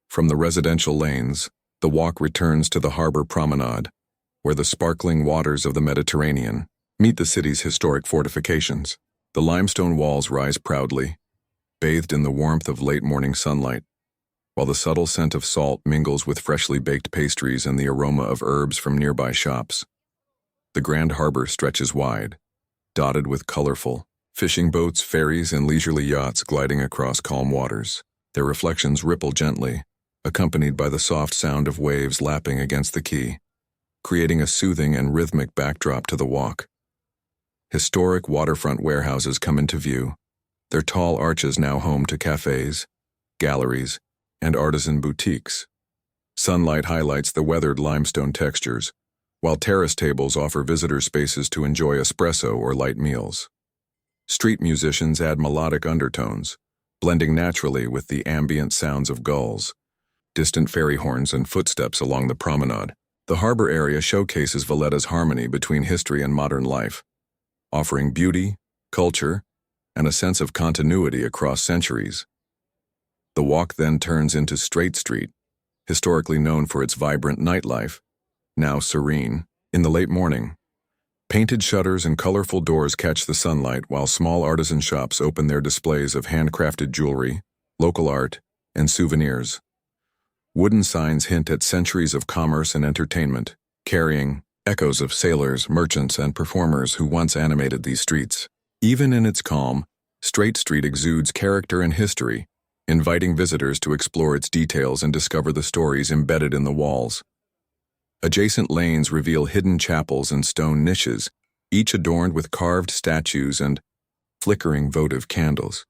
From the residential lanes, the walk returns to the harbor promenade, where the sparkling waters of the Mediterranean meet the city's historic fortifications. The limestone walls rise proudly, bathed in the warmth of late-morning sunlight, while the subtle scent of salt mingles with freshly baked pastries and the aroma of herbs from nearby shops. The Grand Harbor stretches wide, dotted with colorful fishing boats, ferries, and leisurely yachts gliding across calm waters. Their reflections ripple gently, accompanied by the soft sound of waves lapping against the quay, creating a soothing and rhythmic backdrop to the walk. Historic waterfront warehouses come into view, their tall arches now home to cafes, galleries, and artisan boutiques. Sunlight highlights the weathered limestone textures, while terrace tables offer visitor spaces to enjoy espresso or light meals. Street musicians add melodic undertones, blending naturally with the ambient sounds of gulls, distant ferry horns, and footsteps along the promenade. The harbor area showcases Valletta's harmony between history and modern life, offering beauty, culture, and a sense of continuity across centuries. The walk then turns into Straight Street, historically known for its vibrant nightlife, now serene, in the late morning. Painted shutters and colorful doors catch the sunlight while small artisan shops open their displays of handcrafted jewelry, local art, and souvenirs. Wooden signs hint at centuries of commerce and entertainment, carrying echoes of sailors, merchants, and performers who once animated these streets. Even in its calm, Straight Street exudes character and history, inviting visitors to explore its details and discover the stories embedded in the walls. Adjacent lanes reveal hidden chapels and stone niches, each adorned with carved statues and flickering votive candles.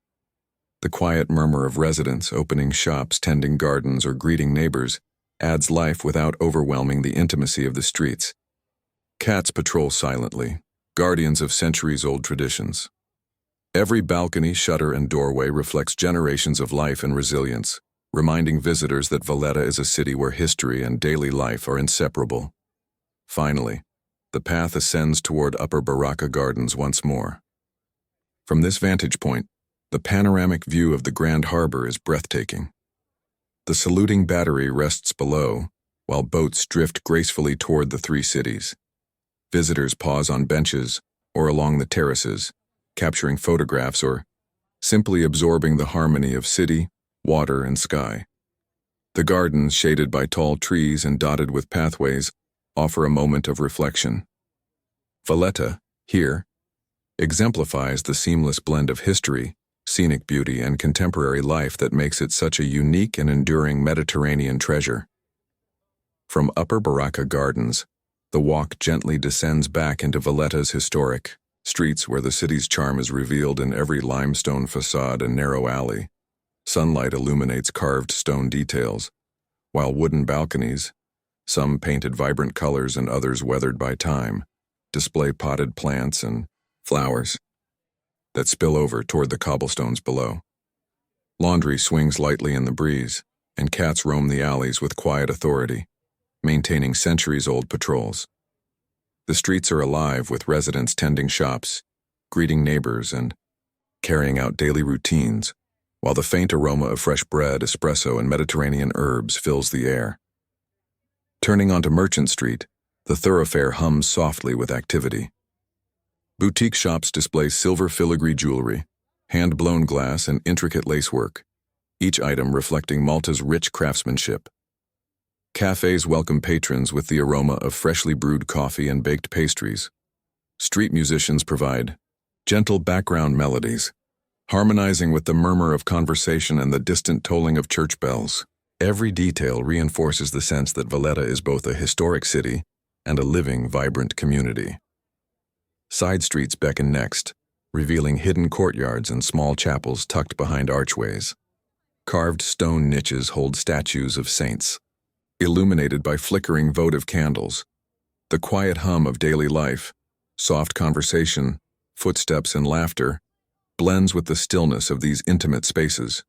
The quiet murmur of residents opening shops, tending gardens, or greeting neighbors adds life without overwhelming the intimacy of the streets. Cats patrol silently, guardians of centuries-old traditions. Every balcony, shutter, and doorway reflects generations of life and resilience, reminding visitors that Valletta is a city where history and daily life are inseparable. Finally, the path ascends toward Upper Baroque Gardens once more. From this vantage point, the panoramic view of the Grand Harbor is breathtaking. The saluting battery rests below, while boats drift gracefully toward the three cities. Visitors pause on benches or along the terraces, capturing photographs or simply absorbing the harmony of city, water, and sky. The gardens, shaded by tall trees and dotted with pathways, offer a moment of reflection. Valletta, here, exemplifies the seamless blend of history, scenic beauty, and contemporary life that makes it such a unique and enduring Mediterranean treasure. From Upper Baroque Gardens, the walk gently descends back into Valletta's historic streets where the city's charm is revealed in every limestone facade and narrow alley. Sunlight illuminates carved stone details, while wooden balconies, some painted vibrant colors and others weathered by time, display potted plants and flowers that spill over toward the cobblestones below. Laundry swings lightly in the breeze, and cats roam the alleys with quiet authority, maintaining centuries-old patrols. The streets are alive with residents tending shops, greeting neighbors, and carrying out daily routines, while the faint aroma of fresh bread, espresso, and Mediterranean herbs fills the air. Turning onto Merchant Street, the thoroughfare hums softly with activity. Boutique shops display silver filigree jewelry, hand-blown glass, and intricate lacework, each item reflecting Malta's rich craftsmanship. Cafes welcome patrons with the aroma of freshly brewed coffee and baked pastries. Street musicians provide gentle background melodies, harmonizing with the murmur of conversation and the distant tolling of church bells. Every detail reinforces the sense that Valletta is both a historic city and a living, vibrant community. Side streets beckon next, revealing hidden courtyards and small chapels tucked behind archways. Carved stone niches hold statues of saints, illuminated by flickering votive candles. The quiet hum of daily life, soft conversation, footsteps, and laughter blends with the stillness of these intimate spaces.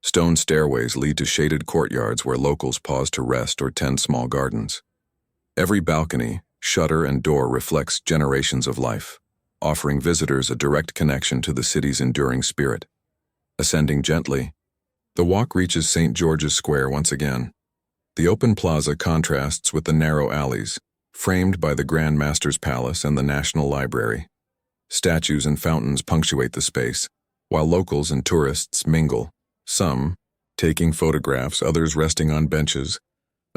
Stone stairways lead to shaded courtyards where locals pause to rest or tend small gardens. Every balcony, shutter, and door reflects generations of life, offering visitors a direct connection to the city's enduring spirit. Ascending gently, the walk reaches St. George's Square once again. The open plaza contrasts with the narrow alleys, framed by the Grand Master's Palace and the National Library. Statues and fountains punctuate the space, while locals and tourists mingle, some taking photographs, others resting on benches,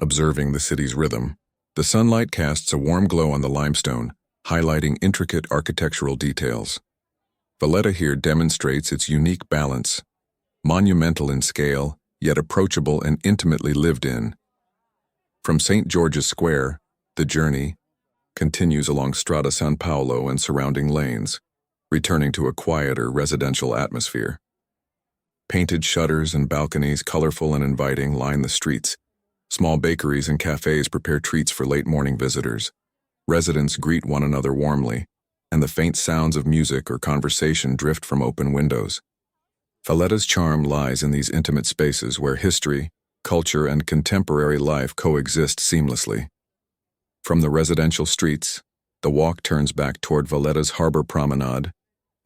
observing the city's rhythm. The sunlight casts a warm glow on the limestone, highlighting intricate architectural details. Valletta here demonstrates its unique balance, monumental in scale, yet approachable and intimately lived in. From St. George's Square, the journey continues along Strada San Paolo and surrounding lanes, returning to a quieter residential atmosphere. Painted shutters and balconies, colorful and inviting, line the streets. Small bakeries and cafes prepare treats for late-morning visitors. Residents greet one another warmly, and the faint sounds of music or conversation drift from open windows. Valletta's charm lies in these intimate spaces where history, culture, and contemporary life coexist seamlessly. From the residential streets, the walk turns back toward Valletta's harbor promenade,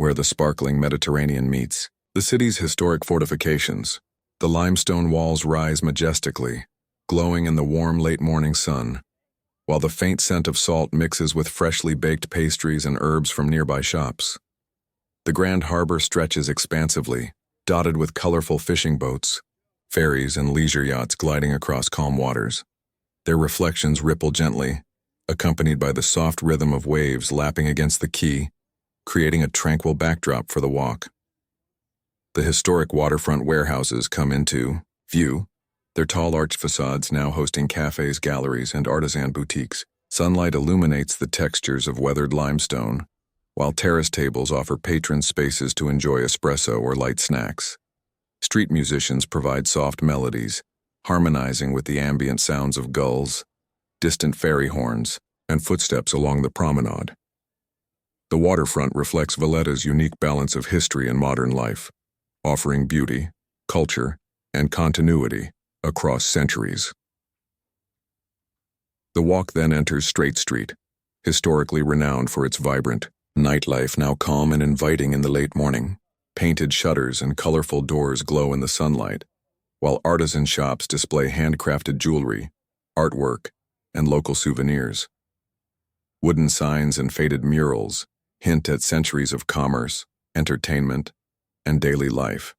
where the sparkling Mediterranean meets. The city's historic fortifications. The limestone walls rise majestically, glowing in the warm late morning sun, while the faint scent of salt mixes with freshly baked pastries and herbs from nearby shops. The Grand Harbor stretches expansively, dotted with colorful fishing boats, ferries, and leisure yachts gliding across calm waters. Their reflections ripple gently, accompanied by the soft rhythm of waves lapping against the quay, creating a tranquil backdrop for the walk. The historic waterfront warehouses come into view, their tall arched facades now hosting cafes, galleries, and artisan boutiques. Sunlight illuminates the textures of weathered limestone, while terrace tables offer patrons spaces to enjoy espresso or light snacks. Street musicians provide soft melodies, harmonizing with the ambient sounds of gulls, distant ferry horns, and footsteps along the promenade. The waterfront reflects Valletta's unique balance of history and modern life, offering beauty, culture, and continuity across centuries. The walk then enters Straight Street, historically renowned for its vibrant nightlife, now calm and inviting in the late morning. Painted shutters and colorful doors glow in the sunlight, while artisan shops display handcrafted jewelry, artwork, and local souvenirs. Wooden signs and faded murals hint at centuries of commerce, entertainment, and daily life.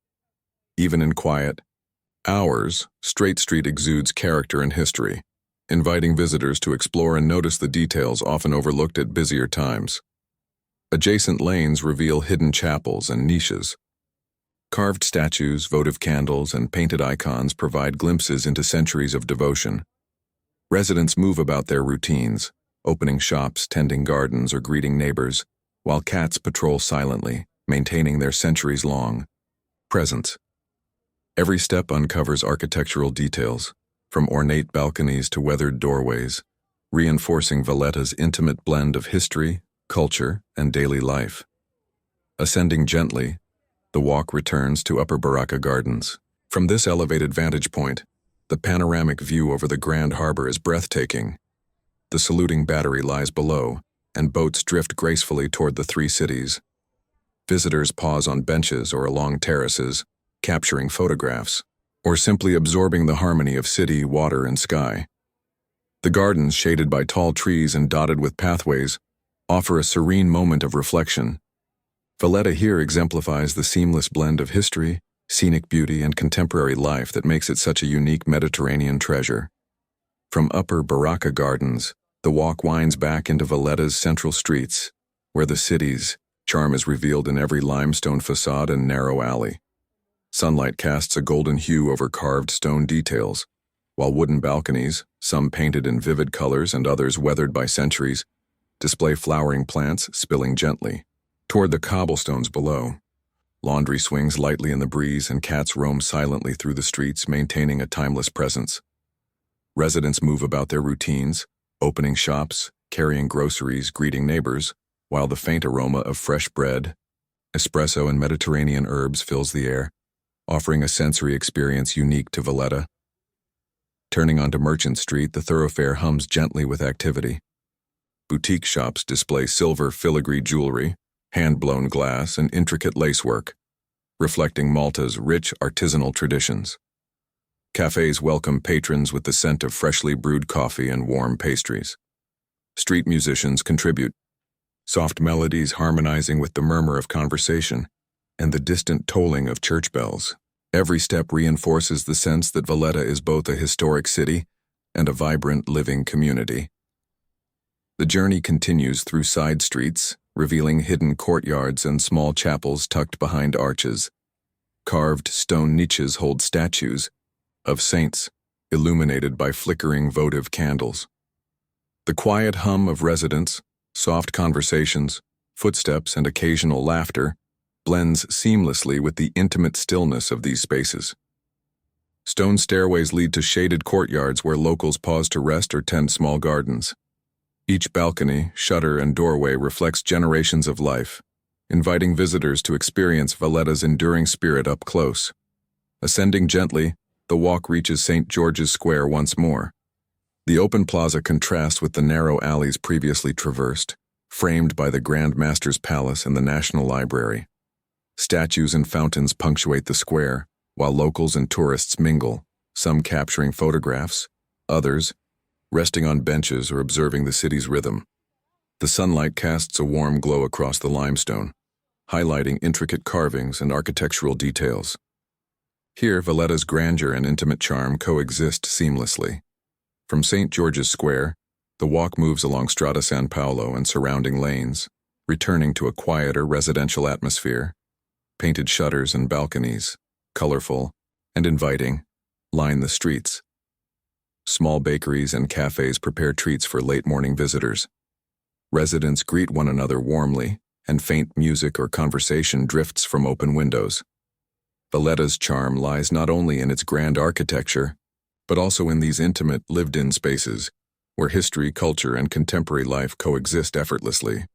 Even in quiet hours, Straight Street exudes character and history, inviting visitors to explore and notice the details often overlooked at busier times. Adjacent lanes reveal hidden chapels and niches. Carved statues, votive candles, and painted icons provide glimpses into centuries of devotion. Residents move about their routines, opening shops, tending gardens, or greeting neighbors, while cats patrol silently, maintaining their centuries-long presence. Every step uncovers architectural details, from ornate balconies to weathered doorways, reinforcing Valletta's intimate blend of history, culture, and daily life. Ascending gently, the walk returns to Upper Baraka Gardens. From this elevated vantage point, the panoramic view over the Grand Harbor is breathtaking. The saluting battery lies below, and boats drift gracefully toward the three cities. Visitors pause on benches or along terraces, capturing photographs, or simply absorbing the harmony of city, water, and sky. The gardens, shaded by tall trees and dotted with pathways, offer a serene moment of reflection. Valletta here exemplifies the seamless blend of history, scenic beauty, and contemporary life that makes it such a unique Mediterranean treasure. From Upper Baraka Gardens, the walk winds back into Valletta's central streets, where the city's charm is revealed in every limestone facade and narrow alley. Sunlight casts a golden hue over carved stone details, while wooden balconies, some painted in vivid colors and others weathered by centuries, display flowering plants spilling gently toward the cobblestones below. Laundry swings lightly in the breeze and cats roam silently through the streets, maintaining a timeless presence. Residents move about their routines, opening shops, carrying groceries, greeting neighbors, while the faint aroma of fresh bread, espresso, and Mediterranean herbs fills the air, offering a sensory experience unique to Valletta. Turning onto Merchant Street, the thoroughfare hums gently with activity. Boutique shops display silver filigree jewelry, hand-blown glass, and intricate lacework, reflecting Malta's rich artisanal traditions. Cafes welcome patrons with the scent of freshly brewed coffee and warm pastries. Street musicians contribute, soft melodies harmonizing with the murmur of conversation and the distant tolling of church bells. Every step reinforces the sense that Valletta is both a historic city and a vibrant, living community. The journey continues through side streets, revealing hidden courtyards and small chapels tucked behind arches. Carved stone niches hold statues of saints, illuminated by flickering votive candles. The quiet hum of residents, soft conversations, footsteps, and occasional laughter blends seamlessly with the intimate stillness of these spaces. Stone stairways lead to shaded courtyards where locals pause to rest or tend small gardens. Each balcony, shutter, and doorway reflects generations of life, inviting visitors to experience Valletta's enduring spirit up close. Ascending gently, the walk reaches St. George's Square once more. The open plaza contrasts with the narrow alleys previously traversed, framed by the Grand Master's Palace and the National Library. Statues and fountains punctuate the square, while locals and tourists mingle, some capturing photographs, others resting on benches or observing the city's rhythm. The sunlight casts a warm glow across the limestone, highlighting intricate carvings and architectural details. Here, Valletta's grandeur and intimate charm coexist seamlessly. From St. George's Square, the walk moves along Strada San Paolo and surrounding lanes, returning to a quieter residential atmosphere. Painted shutters and balconies, colorful and inviting, line the streets. Small bakeries and cafes prepare treats for late-morning visitors. Residents greet one another warmly, and faint music or conversation drifts from open windows. Valletta's charm lies not only in its grand architecture, but also in these intimate, lived-in spaces, where history, culture, and contemporary life coexist effortlessly.